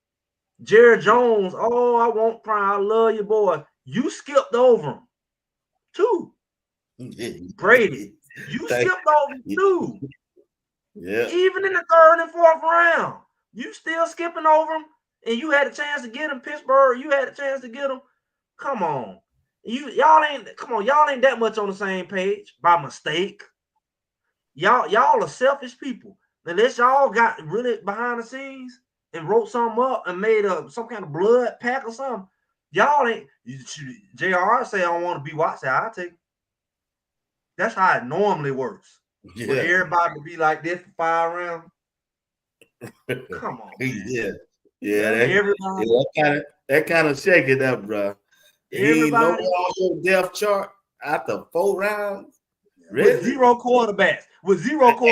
Jared Jones, oh, I want Prime. I love you, boy. You skipped over him, too. Brady, you skipped over him, too. Yeah. Even in the third and fourth round, you still skipping over them, and you had a chance to get them. Pittsburgh, you had a chance to get them. Come on. Y'all ain't that much on the same page by mistake. Y'all are selfish people. Unless y'all got really behind the scenes and wrote something up and made some kind of blood pack or something. Y'all ain't. JR say I don't want to be watched. I'll take it. That's how it normally works. Yeah. For everybody to be like this for 5 rounds. Come on, man. Yeah. That kind of shake it up, bro. He ain't nowhere on your depth chart after 4 rounds. Really? With zero quarterbacks. Steelers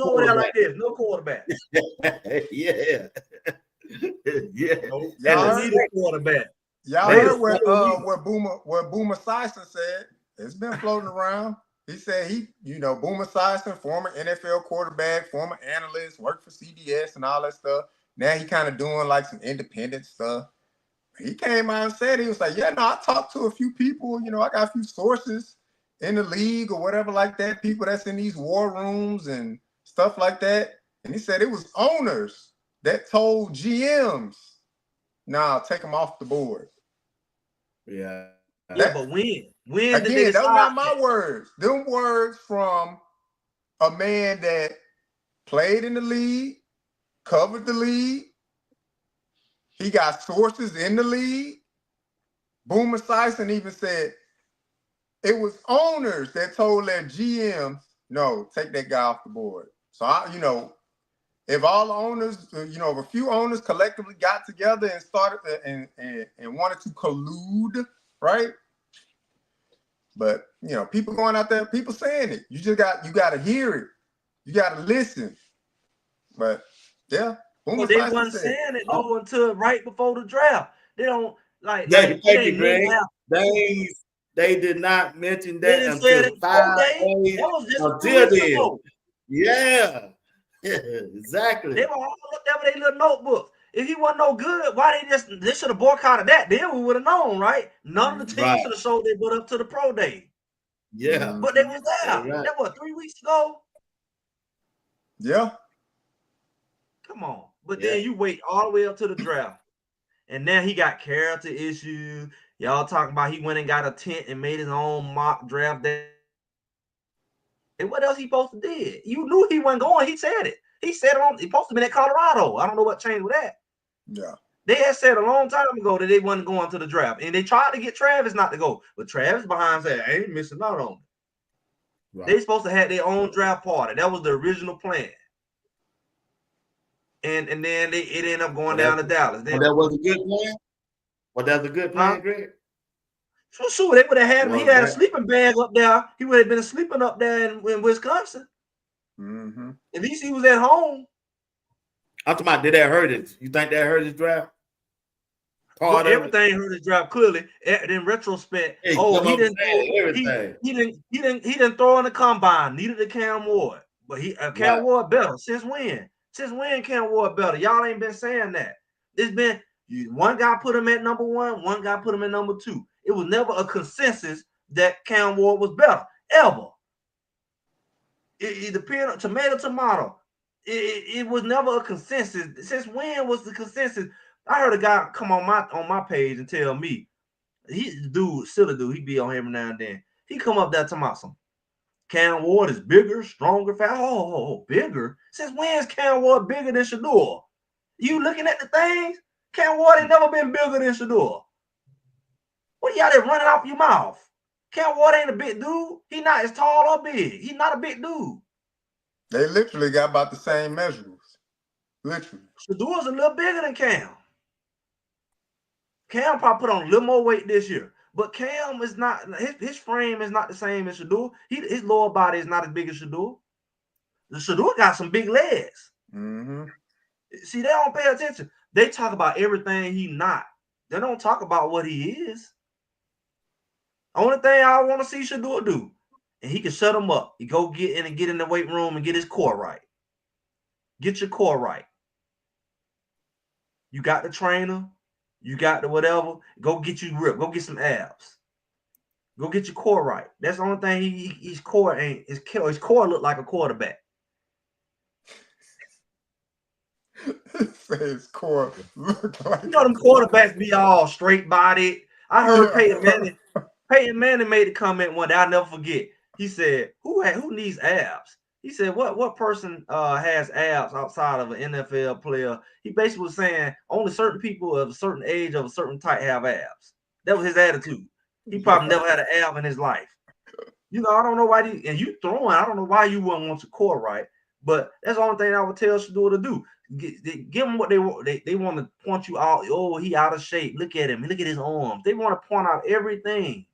over there like this. No quarterback. Yeah. Yeah. No, y'all need a quarterback. Y'all heard what Boomer Sison said. It's been floating around. He said Boomer Sison, former NFL quarterback, former analyst, worked for CBS and all that stuff. Now he kind of doing like some independent stuff. He came out and said, he was like, I talked to a few people, I got a few sources in the league or whatever like that, people that's in these war rooms and stuff like that. And he said it was owners that told GMs, nah, take them off the board. Yeah. But when again, did they those not my words. Them words from a man that played in the league, covered the league. He got sources in the league. Boomer Sison even said it was owners that told their GMs, no, take that guy off the board. So, if all the owners, if a few owners collectively got together and started and wanted to collude, right? But, people going out there, people saying it. You got to hear it. You got to listen. But, yeah. Well, they weren't saying it though until right before the draft. They don't they did not mention that until 5 days until then. Yeah, exactly. They were all looked at with their little notebooks. If he wasn't no good, why they should have boycotted that? Then we would have known, right? None of the teams should have showed they put up to the pro day. Yeah, but they was there. Right. That was 3 weeks ago. Yeah. Come on. But then you wait all the way up to the draft. And now he got character issues. Y'all talking about he went and got a tent and made his own mock draft day. And what else he supposed to do? You knew he wasn't going. He said it. He said it he supposed to be in Colorado. I don't know what changed with that. Yeah. They had said a long time ago that they wasn't going to the draft. And they tried to get Travis not to go. But Travis behind said, I ain't missing out on it. Right. They supposed to have their own draft party. That was the original plan. And then it ended up going down to Dallas. That was a good plan? Well, that's a good plan, Greg? Sure, they would have had him. He had a sleeping bag up there. He would have been sleeping up there in Wisconsin. Mm-hmm. At least he was at home. I'm talking about, did that hurt it? You think that hurt his draft? Everything hurt his draft clearly. In retrospect, he didn't throw in the combine. Neither did Cam Ward. But Cam Ward better. Since when? Since when Cam Ward better? Y'all ain't been saying that. It's been one guy put him at number 1, one guy put him at number 2. It was never a consensus that Cam Ward was better, ever. It depends on tomato. It was never a consensus. Since when was the consensus? I heard a guy come on my page and tell me, he's still a dude. He be on every now and then. He come up there talking about some Cam Ward is bigger, stronger, fast. Oh, bigger? Since when is Cam Ward bigger than Shedeur? You looking at the things? Cam Ward ain't never been bigger than Shedeur. What are y'all there running off your mouth? Cam Ward ain't a big dude. He not as tall or big. He's not a big dude. They literally got about the same measurables. Literally. Shedeur's a little bigger than Cam. Cam probably put on a little more weight this year. But Cam is not, his frame is not the same as Shedeur. His lower body is not as big as Shedeur. The Shedeur got some big legs. Mm-hmm. See, they don't pay attention. They talk about everything he not. They don't talk about what he is. Only thing I want to see Shedeur do, and he can shut him up. He go get in the weight room and get his core right. Get your core right. You got the trainer. You got the whatever. Go get you ripped. Go get some abs. Go get your core right. That's the only thing his core ain't. His core look like a quarterback. His core look like You know them quarterbacks be all straight bodied. I heard Peyton Manning made a comment one day I'll never forget. He said, "Who needs abs?" He said, "What person has abs outside of an NFL player?" He basically was saying only certain people of a certain age of a certain type have abs. That was his attitude. He probably never had an ab in his life. You know, I don't know why and you throwing. I don't know why you wouldn't want your core right, but that's the only thing I would tell Shedeur to do. Give them what they want. They want to point you out. Oh, he out of shape. Look at him. Look at his arms. They want to point out everything,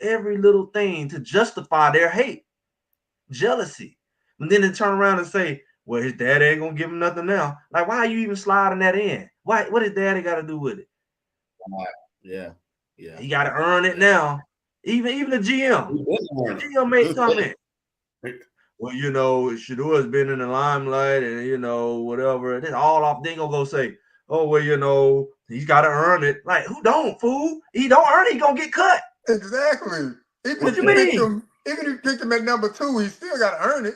every little thing to justify their hate, jealousy. And then they turn around and say, well, his dad ain't going to give him nothing now. Like, why are you even sliding that in? What his daddy got to do with it? Yeah. He got to earn it now. Even the GM. The GM made comment. Well, you know, Shedeur has been in the limelight and, you know, whatever. It's all off. They gonna go say, oh, well, you know, he's got to earn it. Like, who don't, fool? He don't earn it, he gonna get cut. Exactly. What you mean? Even if you picked him at number 2, he still got to earn it.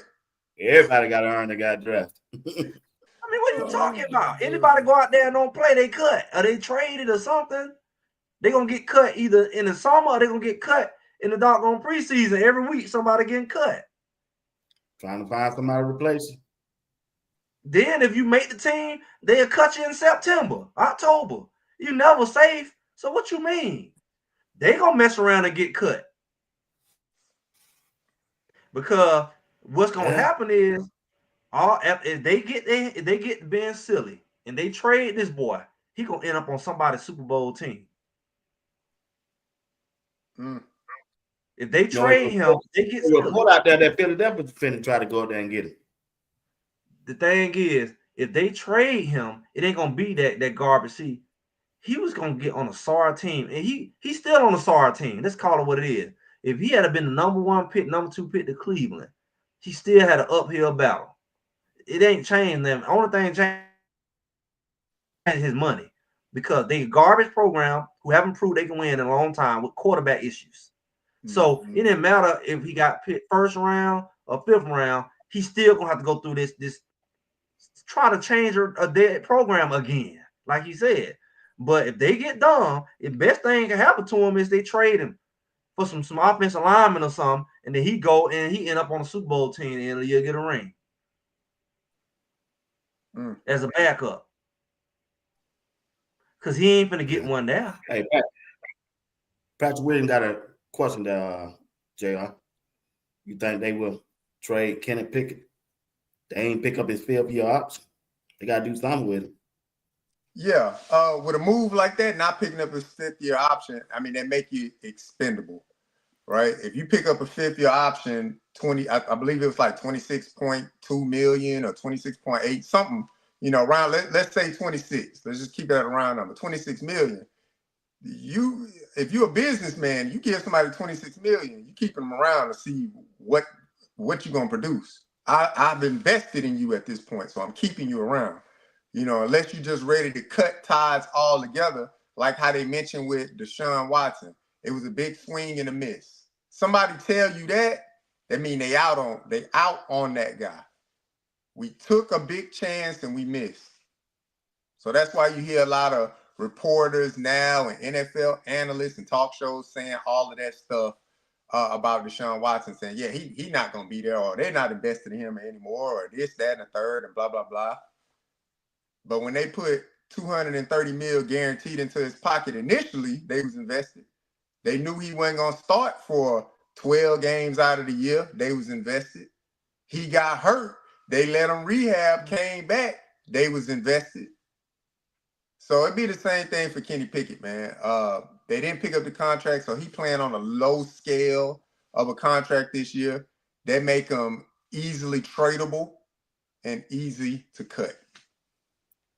Everybody got to earn the guy drafted. I mean, what are you talking about? Anybody go out there and don't play, they cut. Or they traded or something. They gonna get cut either in the summer or they gonna get cut in the doggone preseason. Every week, somebody getting cut. Trying to find somebody to replace you. Then if you make the team, they'll cut you in September, October. You never safe. So what you mean? They gonna mess around and get cut. Because what's gonna happen is if they get Ben Silly and they trade this boy, he gonna end up on somebody's Super Bowl team. If they trade him, they get report out there that Philadelphia's finna try to go out there and get him. The thing is, if they trade him, it ain't gonna be that garbage. See, he was gonna get on a SAR team, and he's still on a SAR team. Let's call it what it is. If he had been the number 1 pick, number 2 pick to Cleveland, he still had an uphill battle. It ain't changed them. Only thing changed his money because they garbage program who haven't proved they can win in a long time with quarterback issues. So it didn't matter if he got picked 1st round or 5th round, he's still gonna have to go through this try to change a dead program again, like he said. But if they get dumb, the best thing can happen to him is they trade him for some offensive lineman or something, and then he go and he end up on a Super Bowl team and he'll get a ring as a backup. Because he ain't finna get one there. Hey, Patrick Williams got a question there, JR. You think they will trade Kenny Pickett? They ain't pick up his 5th-year option. They got to do something with him. Yeah, with a move like that, not picking up his 5th-year option, I mean, that make you expendable, right? If you pick up a 5th-year option, I believe it was like 26.2 million or 26.8, something, you know, around, let's say 26. Let's just keep that a round number, 26 million. If you're a businessman, you give somebody 26 million, you keep them around to see what you're going to produce. I've invested in you at this point, so I'm keeping you around. You know, unless you're just ready to cut ties all together, like how they mentioned with Deshaun Watson. It was a big swing and a miss. Somebody tell you that mean they out on that guy. We took a big chance and we missed. So that's why you hear a lot of reporters now and NFL analysts and talk shows saying all of that stuff about Deshaun Watson, saying, yeah, he not going to be there, or they're not invested in him anymore, or this, that, and the third, and blah, blah, blah. But when they put $230 million guaranteed into his pocket initially, they was invested. They knew he wasn't going to start for 12 games out of the year. They was invested. He got hurt. They let him rehab, came back. They was invested. So it'd be the same thing for Kenny Pickett, man. They didn't pick up the contract, so he playing on a low scale of a contract this year. That make him easily tradable and easy to cut.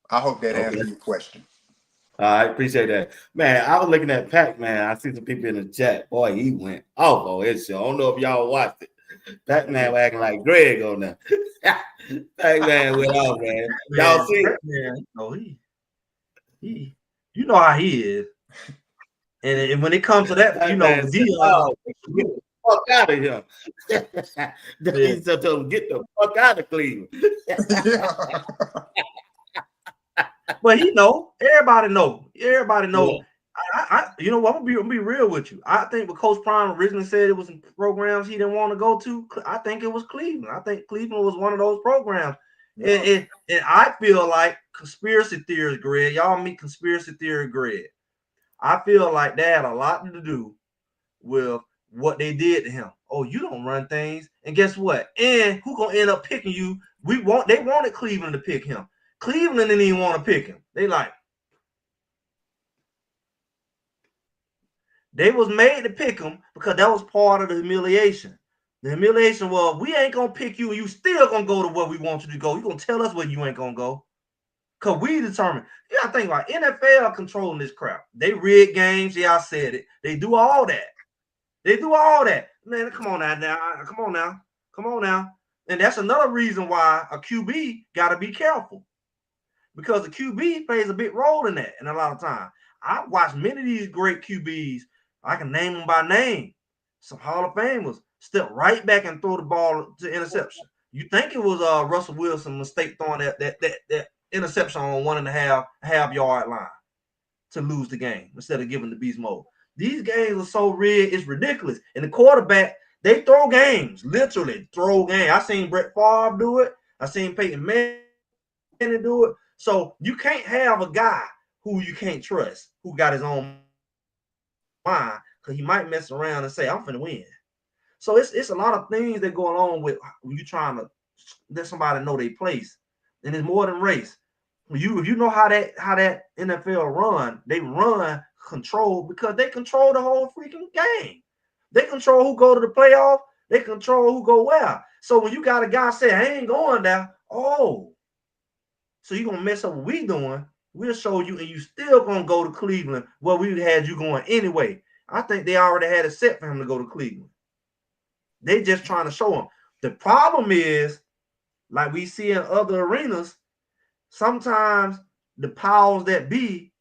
I hope that answers your question. I appreciate that. Man, I was looking at Pac-Man. I see some people in the chat. Boy, he went off on his show. I don't know if y'all watched it. Pac-Man was acting like Greg on there. Pac-Man went off, man. Y'all see it? Man, you know how he is. And when it comes to that, you know, Man said, Dion, "Oh, get the fuck out of here." He said to him, "Get the fuck out of Cleveland." Yeah. but he know, everybody know. Yeah. You know what? I'm gonna be real with you. I think what Coach Prime originally said it was in programs he didn't want to go to. I think it was Cleveland. I think Cleveland was one of those programs. Yeah. And I feel like conspiracy theories, Greg. Y'all meet conspiracy theory, Greg. I feel like that had a lot to do with what they did to him. Oh, you don't run things, and guess what? And who gonna end up picking you? They wanted Cleveland to pick him. Cleveland didn't even want to pick him. They was made to pick him because that was part of the humiliation. The humiliation was, we ain't gonna pick you, and you still gonna go to where we want you to go. You gonna tell us where you ain't gonna go. Cause we determine. You gotta think about NFL controlling this crap. They rig games. Yeah, I said it. They do all that. Man, come on now. And that's another reason why a QB got to be careful, because the QB plays a big role in that. And a lot of time, I've watched many of these great QBs. I can name them by name. Some Hall of Famers step right back and throw the ball to interception. You think it was Russell Wilson mistake throwing that interception on 1.5 yard line to lose the game instead of giving the beast mode. These games are so rigged, it's ridiculous. And the quarterback, they throw games, literally throw games. I seen Brett Favre do it. I seen Peyton Manning do it. So you can't have a guy who you can't trust, who got his own mind, because he might mess around and say, I'm finna win. So it's a lot of things that go along with when you're trying to let somebody know their place. And it's more than race. If you know how that NFL run, they run control because they control the whole freaking game. They control who go to the playoff. They control who go where. So when you got a guy say, I ain't going there, so you're going to mess up what we doing. We'll show you, and you still going to go to Cleveland where we had you going anyway. I think they already had it set for him to go to Cleveland. They just trying to show him. The problem is, like we see in other arenas, sometimes the powers that be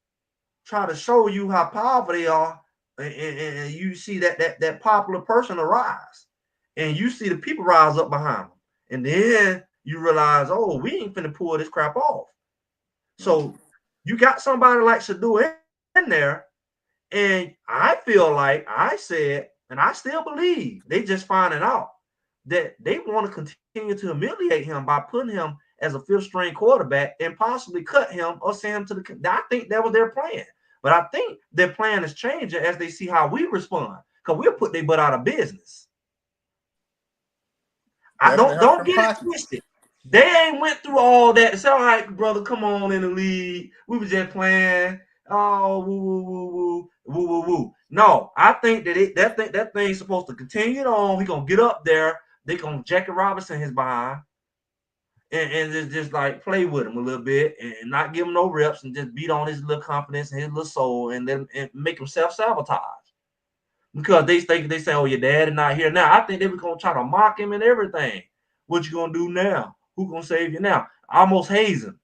try to show you how powerful they are, and you see that popular person arise, and you see the people rise up behind them, and then you realize, oh, we ain't finna pull this crap off. So you got somebody like Shedeur in there, and I feel like I said, and I still believe they just finding out that they want to continue to humiliate him by putting him as a fifth string quarterback and possibly cut him or send him to the. I think that was their plan. But I think their plan is changing as they see how we respond, because we'll put their butt out of business. I don't get it twisted. They ain't went through all that to say, all right, brother, come on in the league. We were just playing. Oh, woo. No, I think that thing's supposed to continue on. He's gonna get up there. They're gonna Jackie Robinson his behind. And just like play with him a little bit and not give him no reps and just beat on his little confidence and his little soul and then make him self-sabotage. Because they say, oh, your dad is not here now. I think they were gonna try to mock him and everything. What you gonna do now? Who gonna save you now? Almost haze him.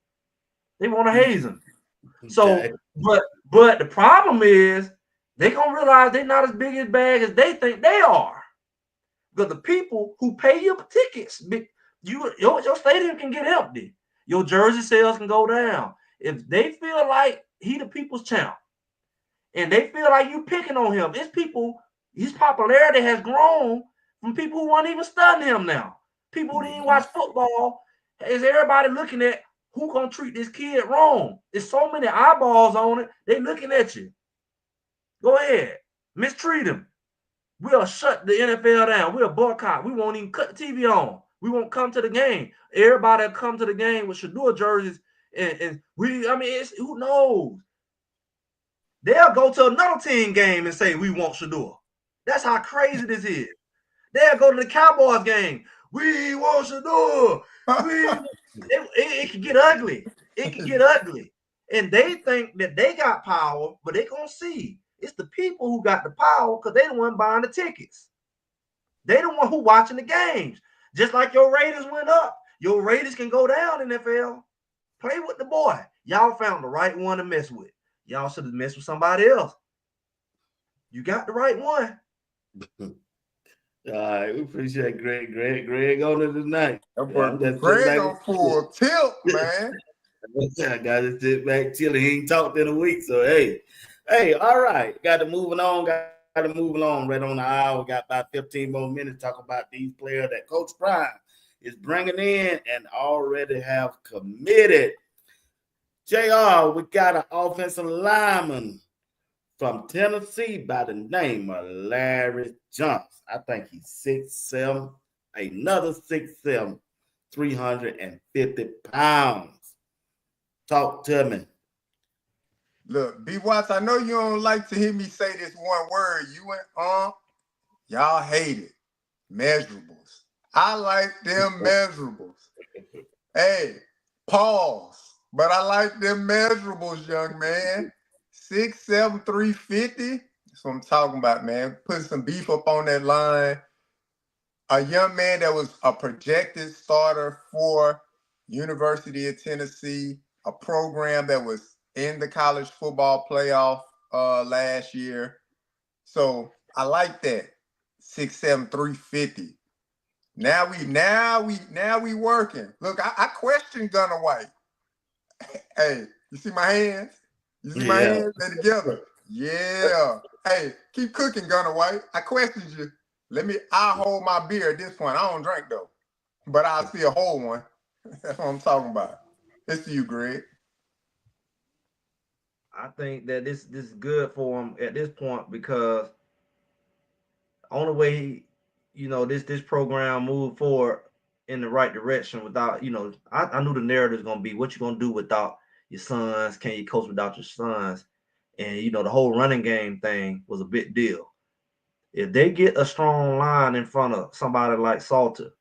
They want to haze him. So, but the problem is they gonna realize they're not as big as bag as they think they are. Because the people who pay your tickets, your stadium can get empty. Your jersey sales can go down. If they feel like he the people's champ, and they feel like you picking on him, it's people, his popularity has grown from people who weren't even studying him now. People who didn't watch football. Is everybody looking at who gonna treat this kid wrong? There's so many eyeballs on it. They looking at you. Go ahead. Mistreat him. We'll shut the NFL down. We'll boycott. We won't even cut the TV on. We won't come to the game. Everybody will come to the game with Shedeur jerseys. Who knows? They'll go to another team game and say, we want Shedeur. That's how crazy this is. They'll go to the Cowboys game. We want Shedeur. It can get ugly. It can get ugly. And they think that they got power, but they're going to see. It's the people who got the power because they the one buying the tickets. They the one who watching the games. Just like your Raiders went up. Your Raiders can go down, NFL. Play with the boy. Y'all found the right one to mess with. Y'all should have messed with somebody else. You got the right one. All right, we appreciate Greg on it tonight. But Greg on full tilt, man. I got to sit back till he ain't talked in a week. So hey, all right. Got to moving on. Right on the hour. Got about 15 more minutes to talk about these players that Coach Prime is bringing in and already have committed. JR, we got an offensive lineman from Tennessee by the name of Larry Johnson. I think he's 6'7", another 6'7", 350 pounds. Talk to me. Look, B. Watts, I know you don't like to hear me say this one word. You and y'all hate it. Measurables. I like them measurables. Hey, pause. But I like them measurables, young man. 6'7", 350. That's what I'm talking about, man. Putting some beef up on that line. A young man that was a projected starter for University of Tennessee, a program that was in the college football playoff last year. So I like that. 6'7", 350. Now we working. Look, I question Gunner White. Hey, you see my hands? You see my hands? They're together. Yeah. Hey, keep cooking, Gunner White. I questioned you. I'll hold my beer at this point. I don't drink though. But I'll see a whole one. That's what I'm talking about. It's to you, Greg. I think that this is good for him at this point because only way this program moved forward in the right direction without I knew the narrative is gonna be what you gonna do without your sons. Can you coach without your sons? And the whole running game thing was a big deal. If they get a strong line in front of somebody like Salter,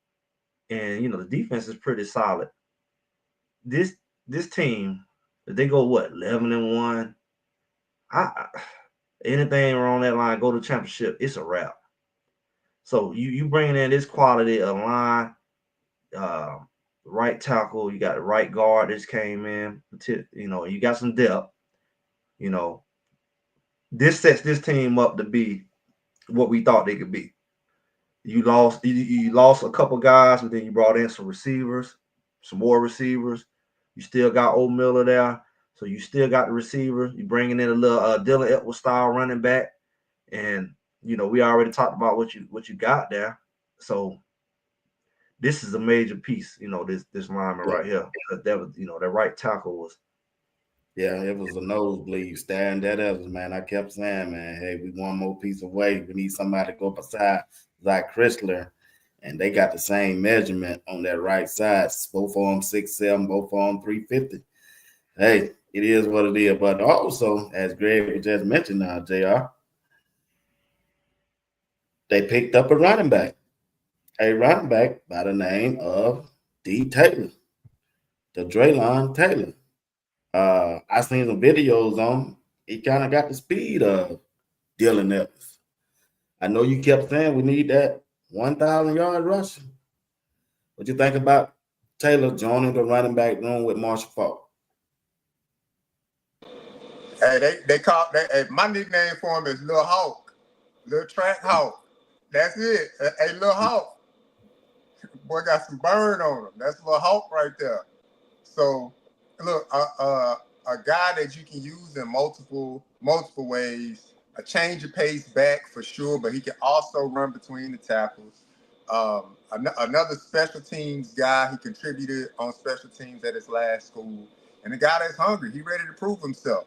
and the defense is pretty solid, this team, if they go 11-1, anything wrong that line, go to championship, it's a wrap. So you bringing in this quality of line, right tackle, you got the right guard that came in, you got some depth. This sets this team up to be what we thought they could be. You lost a couple guys, but then you brought in some receivers, some more receivers. You still got Old Miller there, so you still got the receiver. You bringing in a little Dylan Edwards style running back, and we already talked about what you got there. So this is a major piece, this lineman right here. That was, that right tackle was. Yeah, it was a nosebleed staring that Evans, man. I kept saying, man, hey, we one more piece away. We need somebody to go beside Zach Chrysler. And they got the same measurement on that right side. Both of them 6'7", both of them 350. Hey, it is what it is. But also, as Greg just mentioned now, JR, they picked up a running back by the name of D. Taylor, the Draylon Taylor. I seen some videos on him. He kind of got the speed of Dylan Evans. I know you kept saying we need that 1,000-yard rushing. What you think about Taylor joining the running back room with Marshall Faulk? Hey, they call that. My nickname for him is Lil Hawk, Lil Track Hawk. That's it. Hey, Lil Hawk. Boy got some burn on him. That's Lil Hawk right there. So look, a guy that you can use in multiple ways. A change of pace back for sure, but he can also run between the tackles. Another special teams guy. He contributed on special teams at his last school. And a guy that's hungry. He ready to prove himself.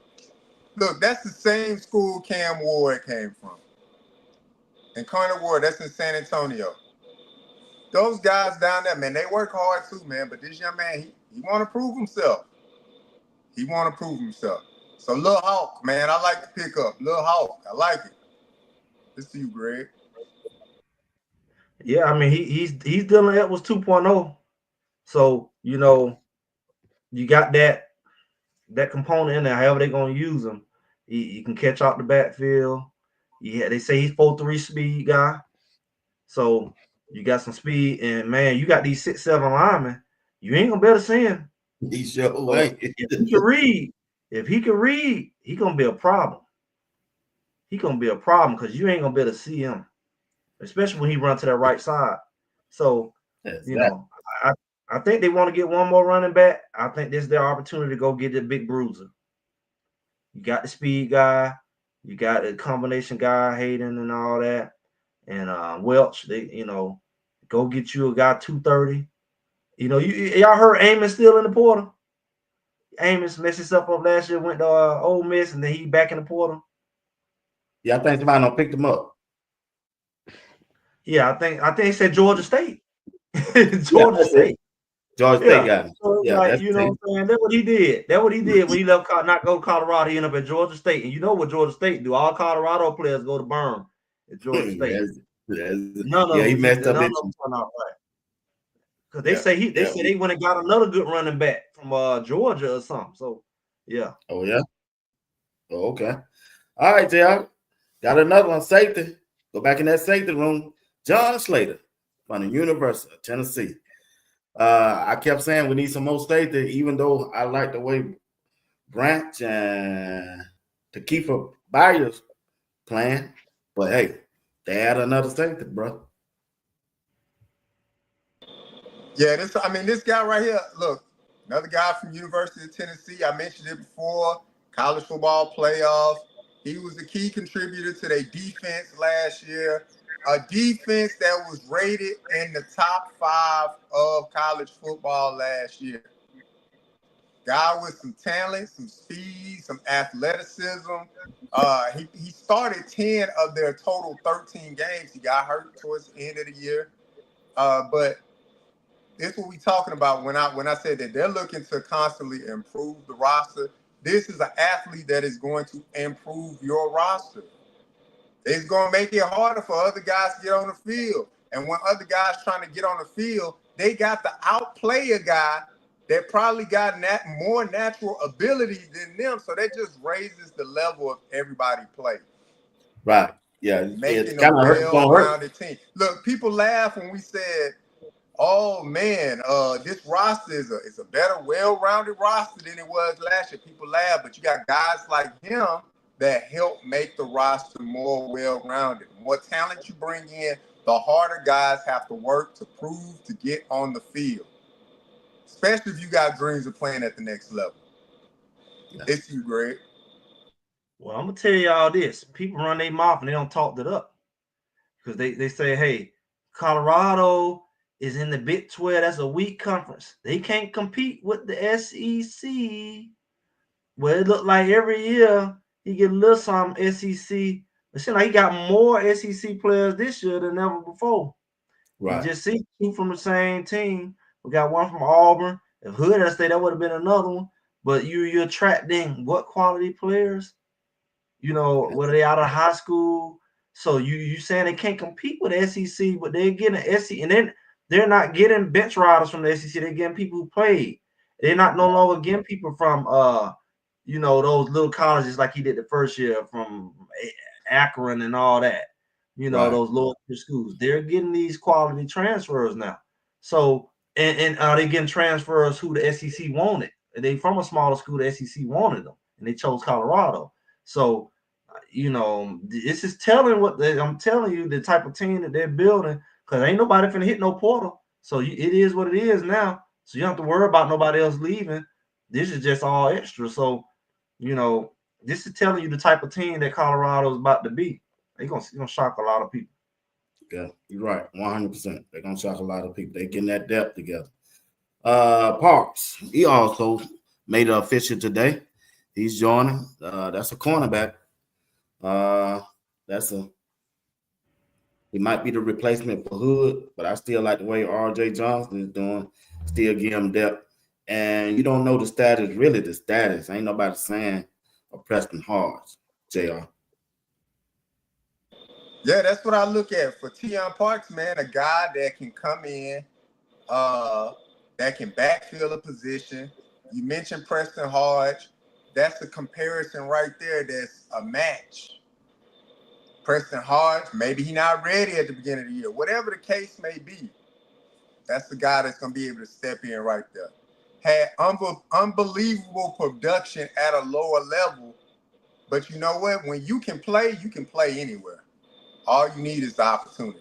Look, that's the same school Cam Ward came from. And Connor Ward, that's in San Antonio. Those guys down there, man, they work hard too, man. But this young man, he want to prove himself. So Lil Hawk, man, I like to pick up. Lil Hawk, I like it. This to you, Greg. Yeah, I mean he's Dylan Edwards 2.0. So you got that component in there. However they're gonna use him, he can catch out the backfield. Yeah, they say he's 4.3 speed guy. So you got some speed, and man, you got these 6'7" linemen. You ain't gonna be able to see him. He sure ain't. If he can read, he gonna be a problem. he gonna be a problem because you ain't gonna be able to see him, especially when he run to that right side. So, you know, I think they want to get one more running back. I think this is their opportunity to go get the big bruiser. You got the speed guy, you got the combination guy, Hayden and all that, and Welch. They, you know, go get you a guy 230. You know, y'all heard Amos still in the portal. Amos messes up last year, went to Ole Miss, and then he back in the portal. Yeah, I think somebody done picked him up. Yeah, I think he said Georgia State. Georgia State. Georgia State got him. So Yeah, like, you know what I'm saying? That's what he did. That's what he did when he left not go to Colorado. He ended up at Georgia State. And you know what Georgia State do? All Colorado players go to burn at Georgia State. None of them, he messed up. None of them turn out right. Because they say they went and got another good running back from Georgia or something. So yeah. Oh yeah. Oh, okay. All right, JR. Got another one. Safety. Go back in that safety room. John Slater from the University of Tennessee. I kept saying we need some more safety, even though I like the way Branch and Takeifa Byers playing. But hey, they had another safety, bro. Yeah, this guy right here, look, another guy from University of Tennessee. I mentioned it before, college football playoff. He was a key contributor to their defense last year, a defense that was rated in the top 5 of college football last year. Guy with some talent, some speed, some athleticism. He started 10 of their total 13 games. He got hurt towards the end of the year. But this is what we're talking about when I said that they're looking to constantly improve the roster. This is an athlete that is going to improve your roster. It's going to make it harder for other guys to get on the field. And when other guys trying to get on the field, they got to outplay a guy that probably got more natural ability than them. So that just raises the level of everybody play. Right. Yeah. Making a well-rounded team. Look, people laugh when we said, oh man, this roster is a better, well-rounded roster than it was last year. People laugh, but you got guys like him that help make the roster more well-rounded. The more talent you bring in, the harder guys have to work to prove to get on the field. Especially if you got dreams of playing at the next level. Yeah. It's you, Greg. Well, I'm gonna tell y'all this: people run their mouth and they don't talk it up because they say, "Hey, Colorado is in the Big 12. That's a weak conference. They can't compete with the SEC." Well, it looked like every year he get a little something SEC. It seems like he got more SEC players this year than ever before. Right. You just see 2 from the same team. We got one from Auburn. If Hood had stayed, that would have been another one. But you're attracting what quality players? You know, whether they out of high school. So you saying they can't compete with the SEC, but they're getting an SEC, and then they're not getting bench riders from the SEC. They're getting people who played. They're not no longer getting people from you know, those little colleges like he did the first year from Akron and all that. You know, those lower schools. They're getting these quality transfers now. So and are they getting transfers who the SEC wanted? They from a smaller school, the SEC wanted them, and they chose Colorado. So, you know, this is telling I'm telling you the type of team that they're building, because ain't nobody finna hit no portal. So it is what it is now. So you don't have to worry about nobody else leaving. This is just all extra. So, you know, this is telling you the type of team that Colorado is about to be. They're gonna shock a lot of people. Yeah, you're right, 100%. They're gonna shock a lot of people. They're getting that depth together. Parks, he also made it official today. He's joining. That's a cornerback. He might be the replacement for Hood, but I still like the way R.J. Johnson is doing. Still give him depth. And you don't know the status, really the status. Ain't nobody saying of Preston Hards, JR. Yeah, that's what I look at for Teion Parks, man. A guy that can come in, that can backfill a position. You mentioned Preston Hards. That's the comparison right there. That's a match. Preston Hards, maybe he's not ready at the beginning of the year. Whatever the case may be, that's the guy that's going to be able to step in right there. Had unbelievable production at a lower level But you know what? When you can play anywhere. All you need is the opportunity.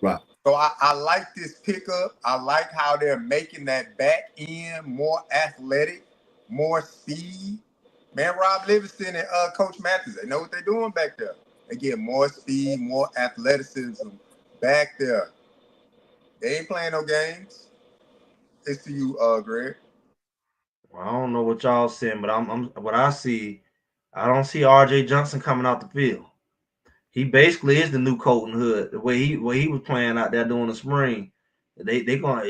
Right. So I like this pickup. I like how they're making that back end more athletic, more speed. Man, Rob Livingston and Coach Matthews, they know what they're doing back there. They get more speed, more athleticism back there. They ain't playing no games. It's to you, Greg. Well, I don't know what y'all saying, but I'm what I see. I don't see R.J. Johnson coming out the field. He basically is the new Colton Hood. The way he was playing out there during the spring, they gonna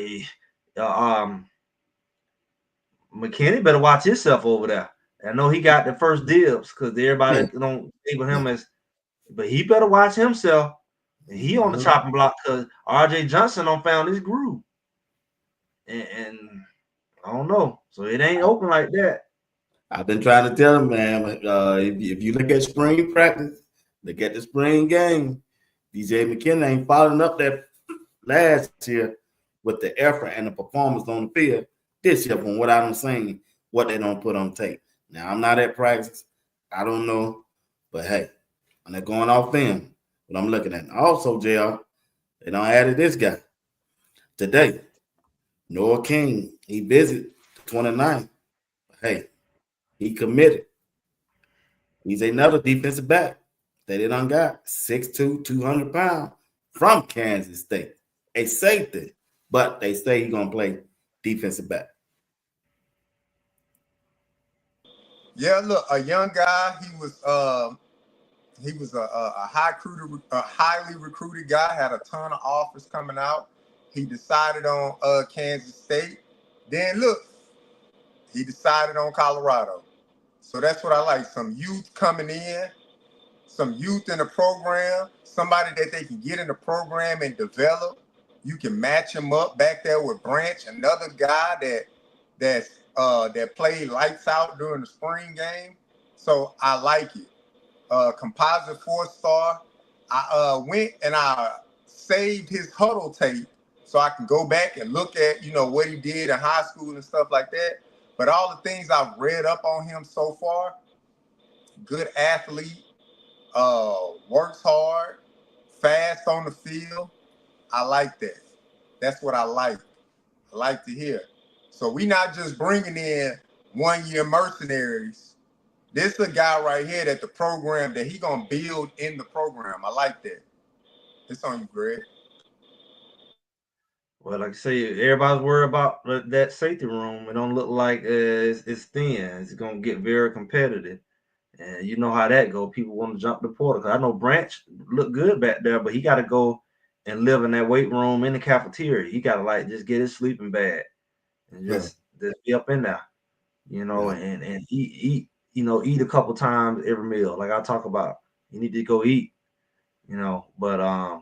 McKinney better watch himself over there. I know he got the first dibs because everybody don't label him as, but he better watch himself. And he on the chopping block because R.J. Johnson don't found his groove, and I don't know. So it ain't open like that. I've been trying to tell him, man. If you look at spring practice, look at the spring game. DJ McKinney ain't following up that last year with the effort and the performance on the field. This year, from what I'm saying, what they don't put on tape. Now, I'm not at practice. I don't know. But, hey, I'm not going off film. But I'm looking at. Also, JR, they don't added this guy. Today, Noah King, he visited the 29th. Hey, he committed. He's another defensive back that they done got. 6'2", 200 pounds from Kansas State. A safety. But they say he's going to play defensive back. Yeah, look, a young guy. He was a highly recruited guy. Had a ton of offers coming out. He decided on Kansas State. Then look, he decided on Colorado. So that's what I like. Some youth coming in, some youth in the program, somebody that they can get in the program and develop. You can match him up back there with Branch, another guy that played lights out during the spring game. So I like it. Composite 4-star. I went and I saved his huddle tape so I can go back and look at, what he did in high school and stuff like that. But all the things I've read up on him so far, good athlete, works hard, fast on the field. I like that. That's what I like. I like to hear. So we not just bringing in one-year mercenaries. This is a guy right here that the program that he gonna build in the program. I like that. It's on you, Greg. Well, like I say, everybody's worried about that safety room. It don't look like it's thin. It's gonna get very competitive, and you know how that go. People want to jump the portal. Cause I know Branch look good back there, but he got to go and live in that weight room in the cafeteria. He got to just get his sleeping bag and just be up in there, and eat a couple times every meal. Like I talk about, you need to go eat, but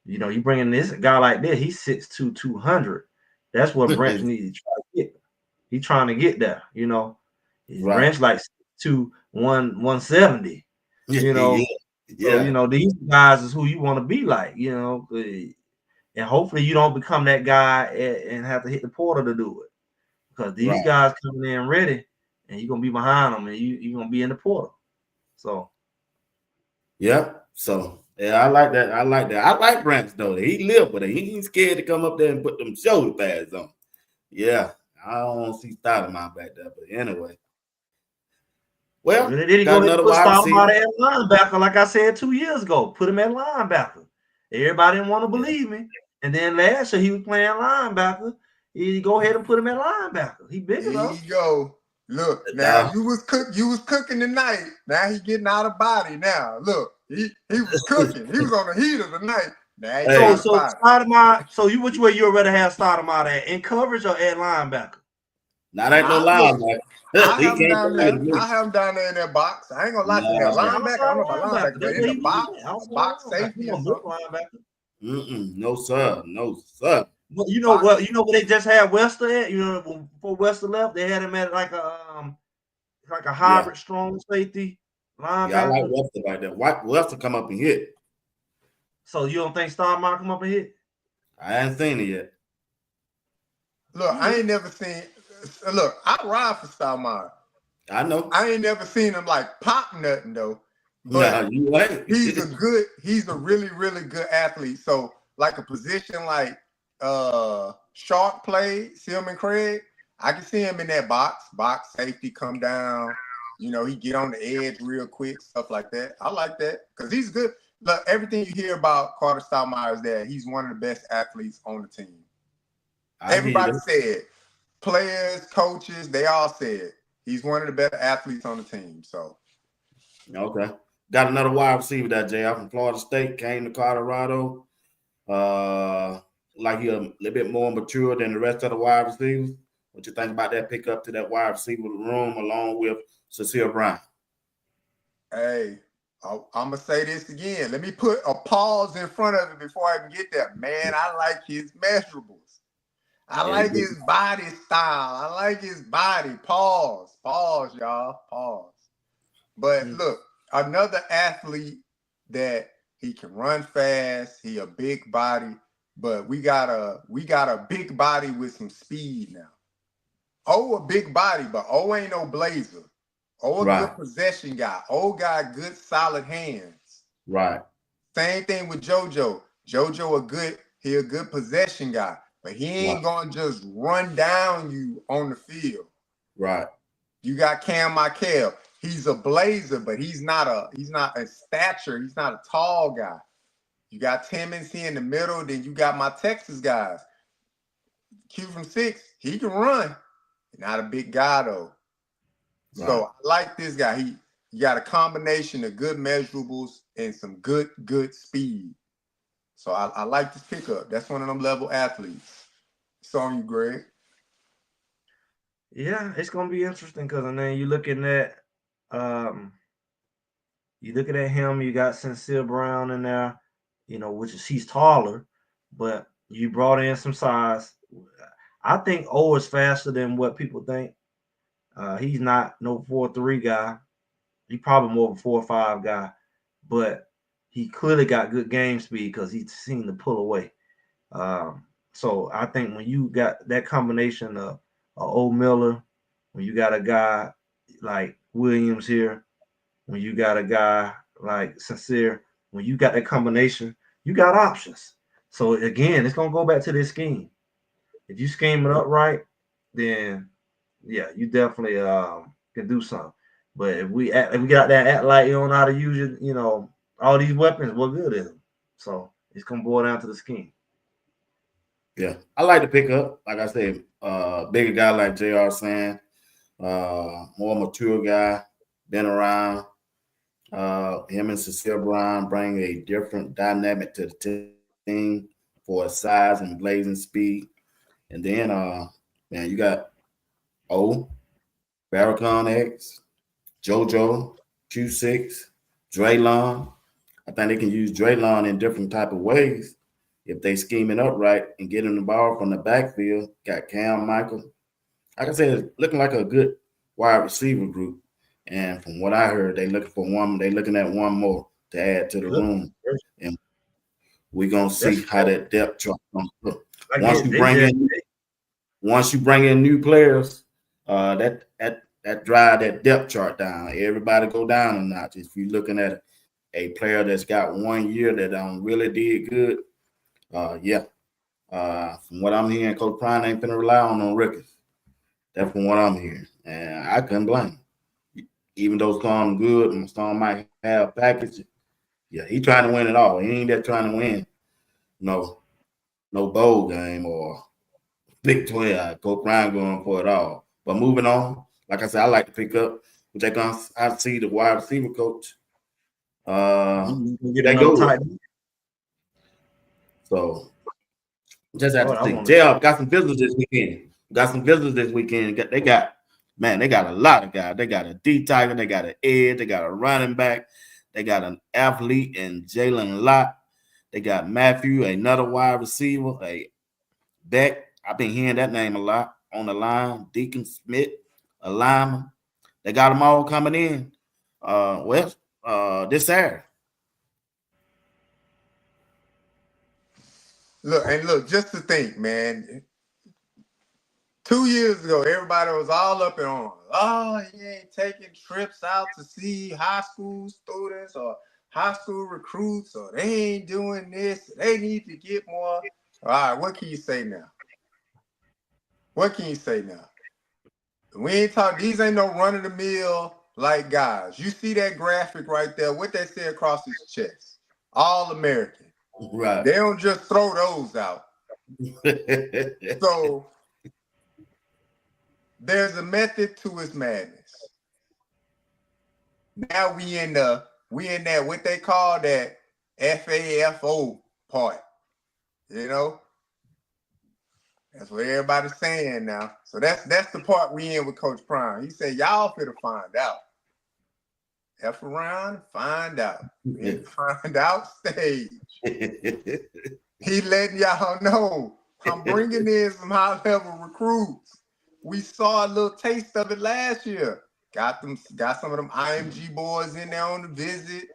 you bring in this guy like this, he's 6'2", 200. That's what Branch needs to try to get. He's trying to get there, Right. Branch like 6'2", 170. Yeah. So, these guys is who you want to be like, and hopefully you don't become that guy and have to hit the portal to do it. Because these guys coming in ready and you're gonna be behind them and you're gonna be in the portal. So So I like that. I like Branch though. He lived with it. He ain't scared to come up there and put them shoulder pads on. Yeah. I don't want to see Stoudemire back there, but anyway. Well, then he go ahead and put Stoudemire at linebacker, like I said 2 years ago. Put him at linebacker. Everybody didn't want to believe me. And then last year he was playing linebacker. You go ahead and put him at linebacker. He big enough. There you go. Look, now you was cooking tonight. Now he getting out of body. Now look, he was cooking. He was on the heat of the night. Now so Stoudemire. So which way you would rather have Stoudemire at, in coverage or at linebacker? Not at no linebacker. I have him down there in that box. I ain't gonna lie to you. Linebacker, I don't know about linebacker, but in the box safety or something. No sir. But you know what they just had Wester at? Before Wester left, they had him at like a hybrid strong safety linebacker. Yeah, I like Wester right there. Wester come up and hit. So you don't think Stoudemire come up and hit? I haven't seen it yet. Look, I ain't never seen. Look, I ride for Stoudemire. I know. I ain't never seen him like pop nothing though. But Nah, you ain't. he's a really, really good athlete. So like a position like Shark played, Silman Craig, I can see him in that box safety, come down. You know, he get on the edge real quick, stuff like that. I like that because he's good. Look, everything you hear about Carter Stoudemire is that he's one of the best athletes on the team. Everybody said, players, coaches, they all said he's one of the best athletes on the team. So, okay. Got another wide receiver that JR from Florida State, came to Colorado. Like he's a little bit more mature than the rest of the wide receivers. What you think about that pickup to that wide receiver room along with Cecile Brown? Hey, I'm going to say this again. Let me put a pause in front of it before I can get there. Man, I like his measurables. I like his body style. I like his body. Pause, y'all. Pause. But look, another athlete that he can run fast. He a big body, but we got a big body with some speed now. A big body, but ain't no blazer. A good possession guy. Got good solid hands. Right. Same thing with JoJo. JoJo he a good possession guy, but he ain't gonna just run down you on the field. Right. You got Cam Michael. He's a blazer, but he's not a stature. He's not a tall guy. You got Timmons here in the middle. Then you got my Texas guys. Q from 6, he can run. Not a big guy though. Right. So I like this guy. He got a combination of good measurables and some good speed. So I like this pickup. That's one of them level athletes. It's on you, Greg. Yeah, it's gonna be interesting because then you're looking at him. You got Sincere Brown in there, you know, which is he's taller, but you brought in some size. I think O is faster than what people think. He's not no 4.3 guy. He's probably more of a 4.5 guy, but he clearly got good game speed because he's seen to pull away. So I think when you got that combination of O Miller, when you got a guy like Williams here, when you got a guy like Sincere, when you got that combination, you got options. So again, it's gonna go back to this scheme. If you scheme it up right, then yeah, you definitely can do something. But if we got that act like you don't know how to use it, you know, all these weapons, what good is them? So it's gonna boil down to the scheme. Yeah, I like to pick up, like I said, bigger guy like JR saying, more mature guy, been around. Him and Cecile Brown bring a different dynamic to the team for size and blazing speed. And then, man, you got Farrakhan X, JoJo, Q6, Draylon. I think they can use Draylon in different type of ways if they scheme it up right and get him the ball from the backfield. Got Cam Michael. Like I said, it's looking like a good wide receiver group. And from what I heard, they're looking at one more to add to the room. And we're gonna see how that depth chart comes up. Once you bring in new players, that drive that depth chart down. Everybody go down a notch. If you're looking at a player that's got 1 year that really did good, from what I'm hearing, Coach Prime ain't gonna rely on no rookies. That's from what I'm hearing, and I couldn't blame him. Even though Storm good and Storm might have package, yeah, he trying to win it all. He ain't just trying to win no bowl game or Big 12. Coach Prime going for it all. But moving on, like I said, I like to pick up. I see the wide receiver coach. They go tight. So just have to think. JL got some visitors this weekend. They got a lot of guys. They got a D tiger, they got an edge, they got a running back, they got an athlete and Jalen Lott. They got Matthew, another wide receiver, a Beck. I've been hearing that name a lot on the line. Deacon Smith, a lineman. They got them all coming in. This Saturday. Look, just to think, man. 2 years ago, everybody was all up in arms. Oh, he ain't taking trips out to see high school students or high school recruits, or they ain't doing this. They need to get more. All right, what can you say now? What can you say now? We ain't talking, these ain't no run-of-the-mill like guys. You see that graphic right there, what they say across his chest. All American. Right. They don't just throw those out. So there's a method to his madness. Now we in that what they call that FAFO part. You know? That's what everybody's saying now. So that's the part we in with Coach Prime. He said, y'all finna find out. F around, find out. In find out stage. He letting y'all know I'm bringing in some high-level recruits. We saw a little taste of it last year. Got some of them IMG boys in there on the visit.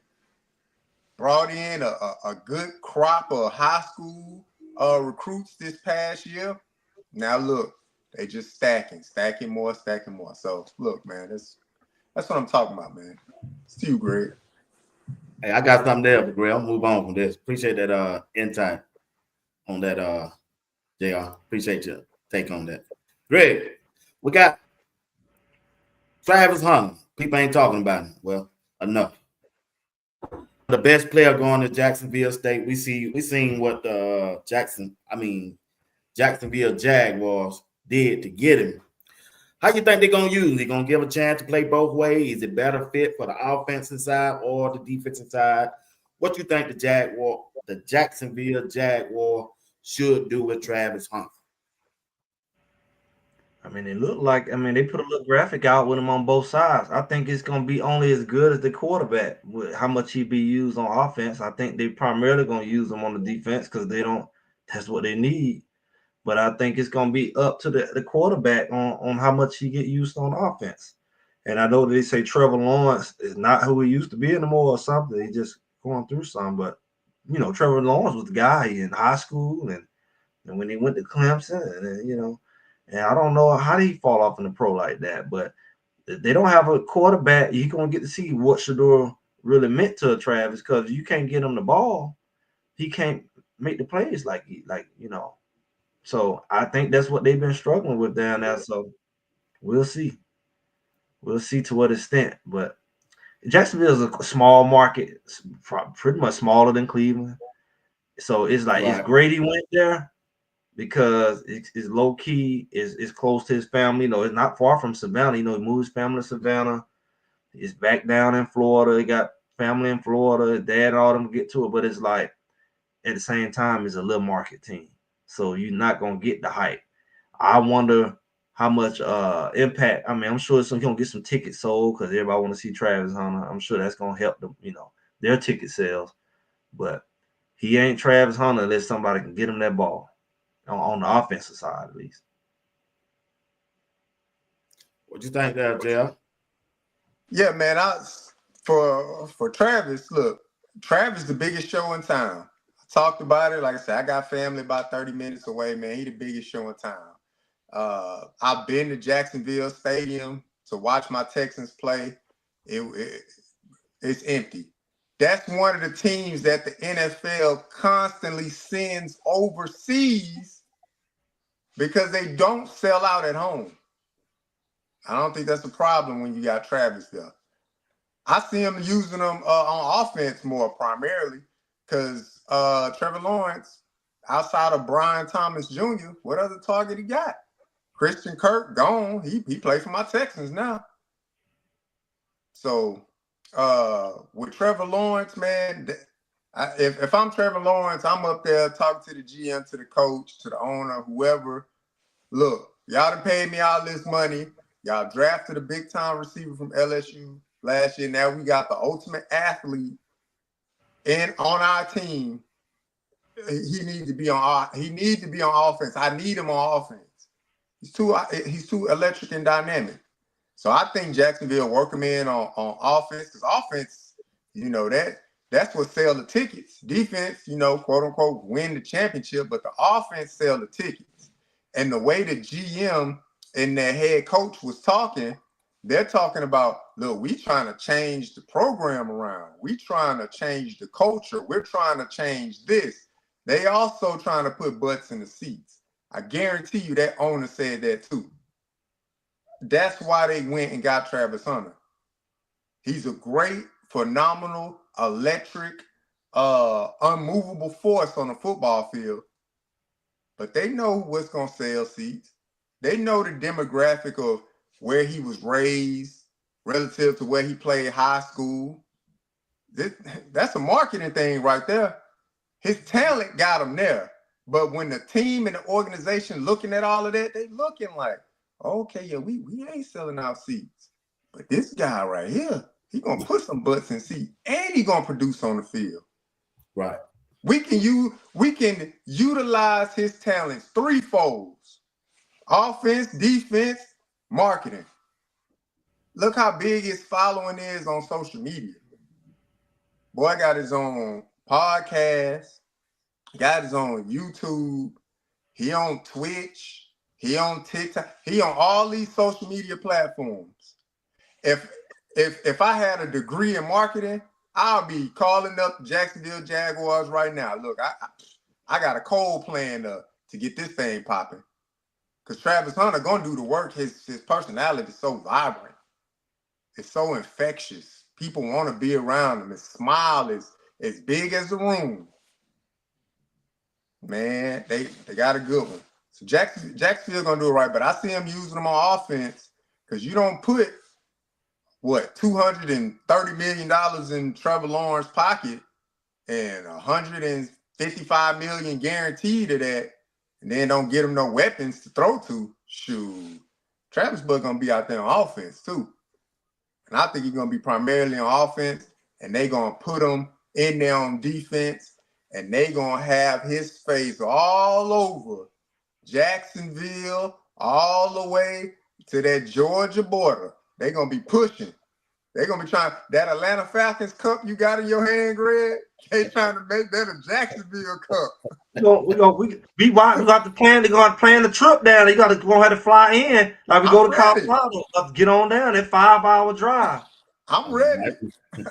Brought in a good crop of high school recruits this past year. Now look, they just stacking more. So look, man, that's what I'm talking about, man. It's to you, Greg. Hey, I got something there, but Greg, I'll move on from this. Appreciate that insight on that, JR. Appreciate your take on that. Greg, we got Travis Hunter. People ain't talking about him. Well, enough. The best player going to Jacksonville State. We seen what Jacksonville Jaguars did to get him. How you think they're gonna use him? They're gonna give a chance to play both ways? Is it better fit for the offensive side or the defensive side? What you think the Jacksonville Jaguar should do with Travis Hunter? I mean, it looked like, they put a little graphic out with him on both sides. I think it's going to be only as good as the quarterback with how much he be used on offense. I think they primarily going to use him on the defense because that's what they need. But I think it's going to be up to the quarterback on how much he get used on offense. And I know they say Trevor Lawrence is not who he used to be anymore or something. He's just going through something. But, Trevor Lawrence was the guy in high school and when he went to Clemson and, and I don't know how did he fall off in the pro like that, but they don't have a quarterback. You're going to get to see what Shedeur really meant to Travis because you can't get him the ball. He can't make the plays like. So I think that's what they've been struggling with down there. So we'll see. We'll see to what extent. But Jacksonville is a small market, pretty much smaller than Cleveland. So it's like It's great he went there. Because it's low key, is close to his family. It's not far from Savannah. He moved his family to Savannah. He's back down in Florida. He got family in Florida. His dad and all them get to it, but it's like at the same time, it's a little market team. So you're not gonna get the hype. I wonder how much impact. I'm sure it's gonna get some tickets sold because everybody want to see Travis Hunter. I'm sure that's gonna help them, their ticket sales. But he ain't Travis Hunter unless somebody can get him that ball. On the offensive side, at least. What you think there, JR? Yeah, man. For Travis, look, Travis the biggest show in town. I talked about it. Like I said, I got family about 30 minutes away, man. He the biggest show in town. I've been to Jacksonville Stadium to watch my Texans play. It's empty. That's one of the teams that the NFL constantly sends overseas because they don't sell out at home. I don't think that's a problem when you got Travis there. I see him using them on offense more primarily because Trevor Lawrence, outside of Brian Thomas Jr., what other target he got? Christian Kirk, gone. He plays for my Texans now. So with Trevor Lawrence, man, if I'm Trevor Lawrence, I'm up there talking to the GM, to the coach, to the owner, whoever. Look, y'all done paid me all this money. Y'all drafted a big-time receiver from LSU last year. Now we got the ultimate athlete on our team. He needs to be on offense. I need him on offense. He's too electric and dynamic. So I think Jacksonville work him in on offense because offense, that's what sell the tickets. Defense, quote unquote, win the championship, but the offense sell the tickets. And the way the GM and their head coach was talking, they're talking about, look, we trying to change the program around. We trying to change the culture. We're trying to change this. They also trying to put butts in the seats. I guarantee you that owner said that too. That's why they went and got Travis Hunter. He's a great, phenomenal, electric, unmovable force on the football field. But they know what's going to sell seats. They know the demographic of where he was raised relative to where he played high school. That's a marketing thing right there. His talent got him there. But when the team and the organization looking at all of that, they looking like, okay, yeah, we ain't selling out seats. But this guy right here, he going to put some butts in seats, and he going to produce on the field. Right. We can utilize his talents threefolds: offense, defense, marketing. Look how big his following is on social media. Boy got his own podcast, got his own YouTube, he on Twitch, he on TikTok, he on all these social media platforms. If I had a degree in marketing, I'll be calling up Jacksonville Jaguars right now. Look, I got a cold plan to get this thing popping. Because Travis Hunter gonna do the work. His personality is so vibrant. It's so infectious. People want to be around him. His smile is as big as the room. Man, they got a good one. So Jacksonville gonna do it right, but I see him using them on offense because you don't put $230 million in Trevor Lawrence's pocket and $155 million guaranteed to that, and then don't get him no weapons to throw to. Shoot, Travis Buck gonna be out there on offense too, and I think he's gonna be primarily on offense, and they gonna put him in there on defense, and they gonna have his face all over Jacksonville, all the way to that Georgia border. They're going to be pushing. They're going to be trying. That Atlanta Falcons cup you got in your hand, Greg, they trying to make that a Jacksonville cup. We got to plan. They're going to plan the trip down. You got to go ahead and fly in. Like we go to Colorado. Get on down. That 5-hour drive. I'm ready.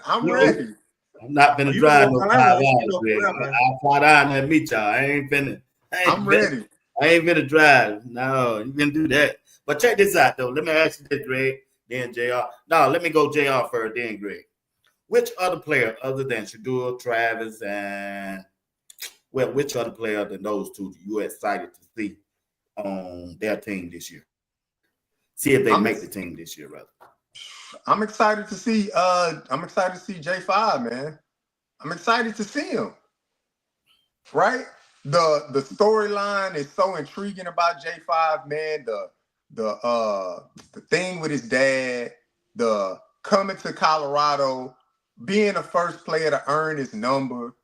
I'm ready. I'm not finna drive no 5 hours, Greg. I'll fly down there and meet y'all. I'm ready. I ain't finna drive. No, you can do that. But check this out, though. Let me ask you this, Greg, then JR. No, let me go JR first, then Greg. Which other player other than Shedeur, Travis, and which other player than those two you excited to see on their team this year? See if they make the team this year, rather. I'm excited to see J5, man. I'm excited to see him. Right? The storyline is so intriguing about J5, man. The thing with his dad, the coming to Colorado, being the first player to earn his number,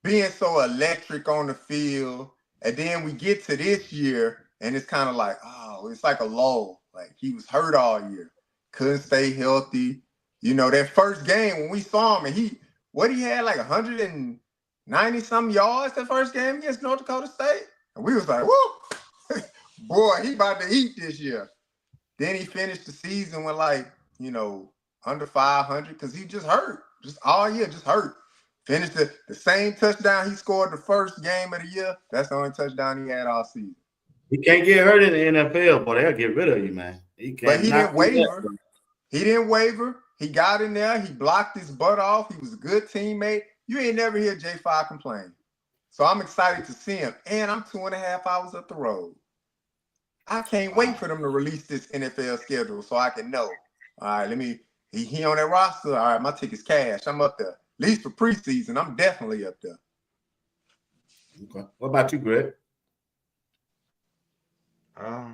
being so electric on the field, and then we get to this year and it's kind of like, oh, it's like a lull. Like he was hurt all year, couldn't stay healthy. You know, that first game when we saw him and he had like 190-something yards that first game against North Dakota State. And we was like, whoa, boy, he about to eat this year. Then he finished the season with like, under 500 because he just hurt. Just all year, just hurt. Finished the same touchdown he scored the first game of the year. That's the only touchdown he had all season. He can't get hurt in the NFL, boy. They'll get rid of you, man. But he didn't waver. He didn't waver. He got in there. He blocked his butt off. He was a good teammate. You ain't never hear J5 complain. So I'm excited to see him. And I'm 2.5 hours up the road. I can't wait for them to release this NFL schedule so I can know. All right, he on that roster. All right, my ticket's cash. I'm up there. At least for preseason, I'm definitely up there. Okay. What about you, Greg? I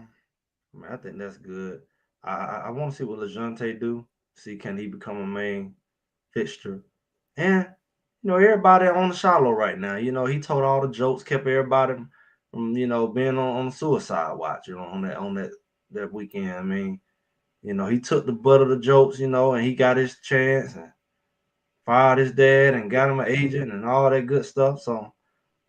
think that's good. I want to see what LeJounte do. See, can he become a main fixture? And everybody on the shallow right now. He told all the jokes, kept everybody from being on the suicide watch. On that weekend. I mean, he took the butt of the jokes. And he got his chance and fired his dad and got him an agent and all that good stuff. So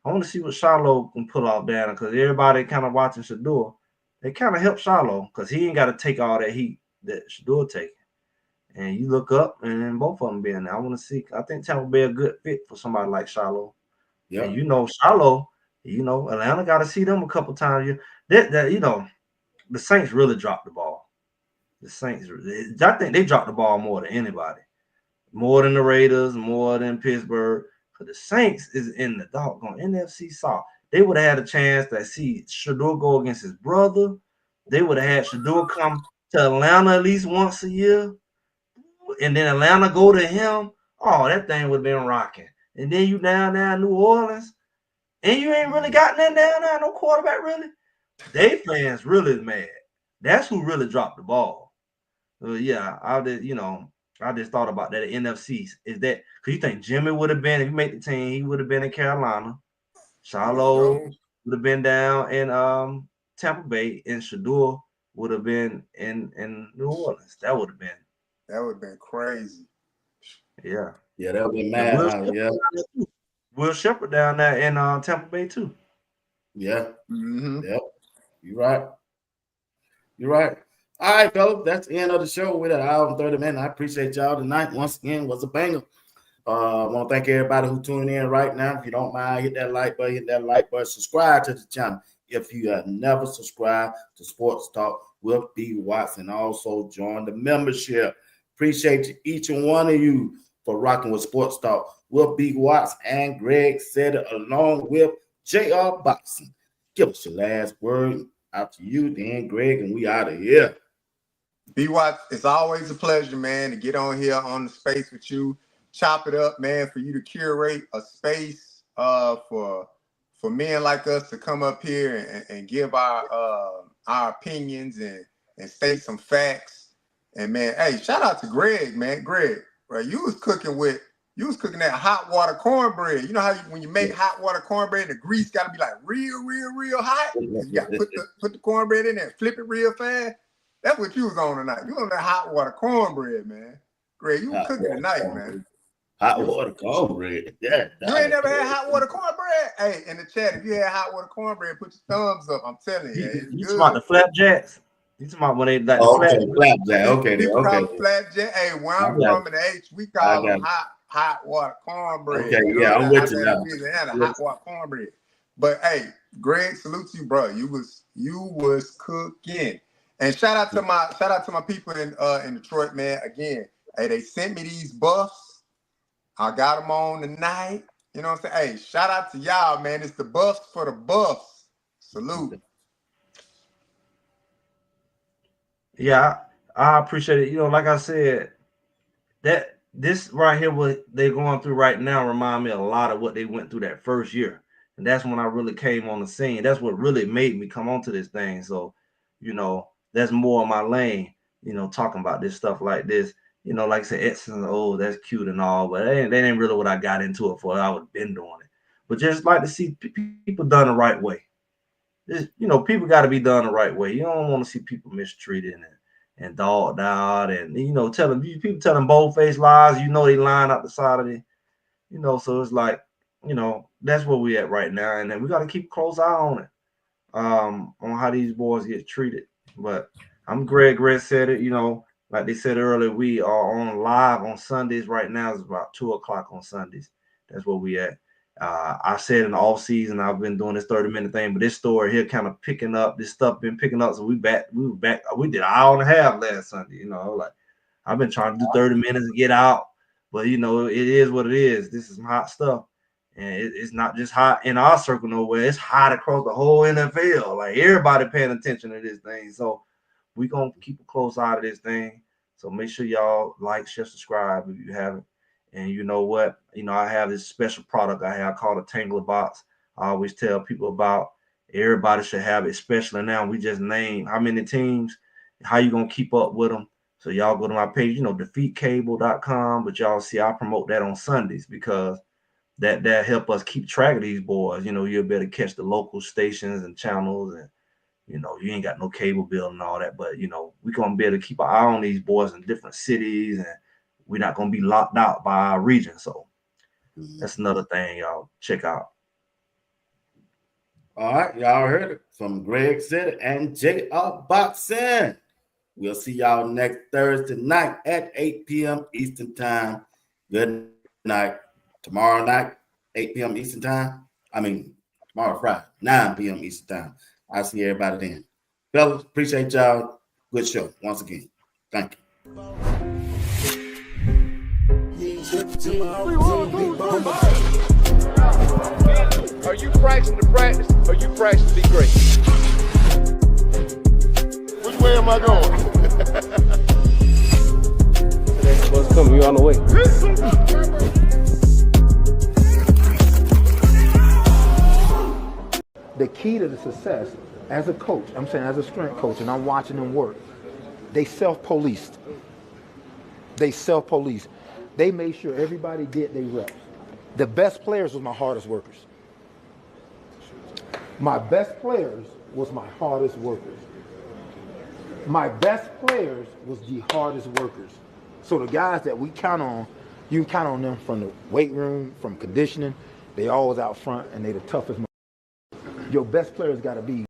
I want to see what Shiloh can pull off down because everybody kind of watching Shedeur. they kind of help Shiloh because he ain't got to take all that heat that Shedeur taking. And you look up, and then both of them being there. I want to see. I think Tampa Bay a good fit for somebody like Shiloh. Yeah. And Shiloh, Atlanta got to see them a couple times. The Saints really dropped the ball. The Saints, I think they dropped the ball more than anybody, more than the Raiders, more than Pittsburgh. Because the Saints is in the doggone NFC South. They would have had a chance to see Shedeur go against his brother. They would have had Shedeur come to Atlanta at least once a year, and then Atlanta go to him. Oh, that thing would have been rocking. And then you down there in New Orleans, and you ain't really got nothing down there, no quarterback really. They fans really mad. That's who really dropped the ball. I just thought about that. The NFCs is that because you think Jimmy would have been if he made the team, he would have been in Carolina. Shiloh would have been down in Tampa Bay, and Shedeur would have been in New Orleans. That would have been crazy. Yeah. Yeah, that would be mad. Will Shepherd down there in Tampa Bay too. Yeah. Mm-hmm. Yep. You're right. All right, fellas. That's the end of the show. We're at an hour and 30 minutes. I appreciate y'all tonight. Once again, was a banger. I want to thank everybody who's tuning in right now. If you don't mind, hit that like button, subscribe to the channel. If you have never subscribed to Sports Talk with B. Watts, and also join the membership. Appreciate each and one of you for rocking with Sports Talk with B. Watts and Greg Shedeur, along with J.R. Boxing. Give us your last word. Out to you, then Greg, and we out of here. B. Watts, it's always a pleasure, man, to get on here on the space with you. Chop it up, man, for you to curate a space for men like us to come up here and give our opinions and state some facts. And man, hey, shout out to Greg, man. Greg, right? You was cooking that hot water cornbread. You know how when you make hot water cornbread, the grease got to be like real hot. You got to put the cornbread in there and flip it real fast. That's what you was on tonight. You on that hot water cornbread, man. Greg, you was cooking tonight, man. Hot water cornbread. Yeah. You ain't never had hot water cornbread? Hey, in the chat, if you had hot water cornbread, put your thumbs up. I'm telling you. You talking about the flapjacks? You talking about when they like the flapjack? Okay. Flapjack. Hey, where I'm from in the H, we call them hot water cornbread. Okay, yeah, I'm with you now. Hot water cornbread. But hey, Greg, salute to you, bro. You was cooking. And shout out to my people in Detroit, man. Again, hey, they sent me these buffs. I got them on tonight. You know what I'm saying? Hey, shout out to y'all, man. It's the buffs for the buffs. Salute. Yeah, I appreciate it. Like I said, that this right here, what they're going through right now, remind me a lot of what they went through that first year. And that's when I really came on the scene. That's what really made me come onto this thing. So, that's more of my lane, talking about this stuff like this. Like I said, Edson, that's cute and all, but that ain't really what I got into it for. I would have been doing it. But just like to see people done the right way. People got to be done the right way. You don't want to see people mistreated and dogged out and, people telling bold-faced lies. They lying out the side of it. So it's like, that's where we at right now. And then we got to keep a close eye on it, on how these boys get treated. But I'm Greg. Greg said it, like they said earlier, we are on live on Sundays right now. It's about 2:00 on Sundays. That's where we at. I said in the off season, I've been doing this 30-minute thing, but this story here kind of picking up. This stuff been picking up. So we were back. We did an hour and a half last Sunday. Like I've been trying to do 30 minutes and get out, but it is what it is. This is some hot stuff, and it's not just hot in our circle nowhere. It's hot across the whole NFL. Like everybody paying attention to this thing. So we're gonna keep a close eye to this thing. So make sure y'all like, share, subscribe if you haven't. And you know what? I have this special product I have called a Tangler Box. I always tell people about. Everybody should have it, especially now. We just named how many teams, how you going to keep up with them. So y'all go to my page, defeatcable.com. But y'all see, I promote that on Sundays because that help us keep track of these boys. You'll better catch the local stations and channels and, you ain't got no cable bill and all that. But, we're going to be able to keep an eye on these boys in different cities and we're not going to be locked out by our region. So that's another thing y'all check out. All right, y'all heard it from Greg City and JR Boxing. We'll see y'all next Thursday night at 8 p.m. Eastern Time. Good night. Tomorrow night, 8 p.m. Eastern Time. Tomorrow Friday, 9 p.m. Eastern Time. I'll see everybody then. Fellas, appreciate y'all. Good show once again. Thank you. Are you practicing to practice or you practicing to be great? Which way am I going? What's coming? You on the way. The key to the success as a coach, I'm saying as a strength coach, and I'm watching them work, they self-policed. They made sure everybody did their reps. The best players was my hardest workers. My best players was my hardest workers. My best players was the hardest workers. So the guys that we count on, you can count on them from the weight room, from conditioning. They always out front and they the toughest. Your best players got to be.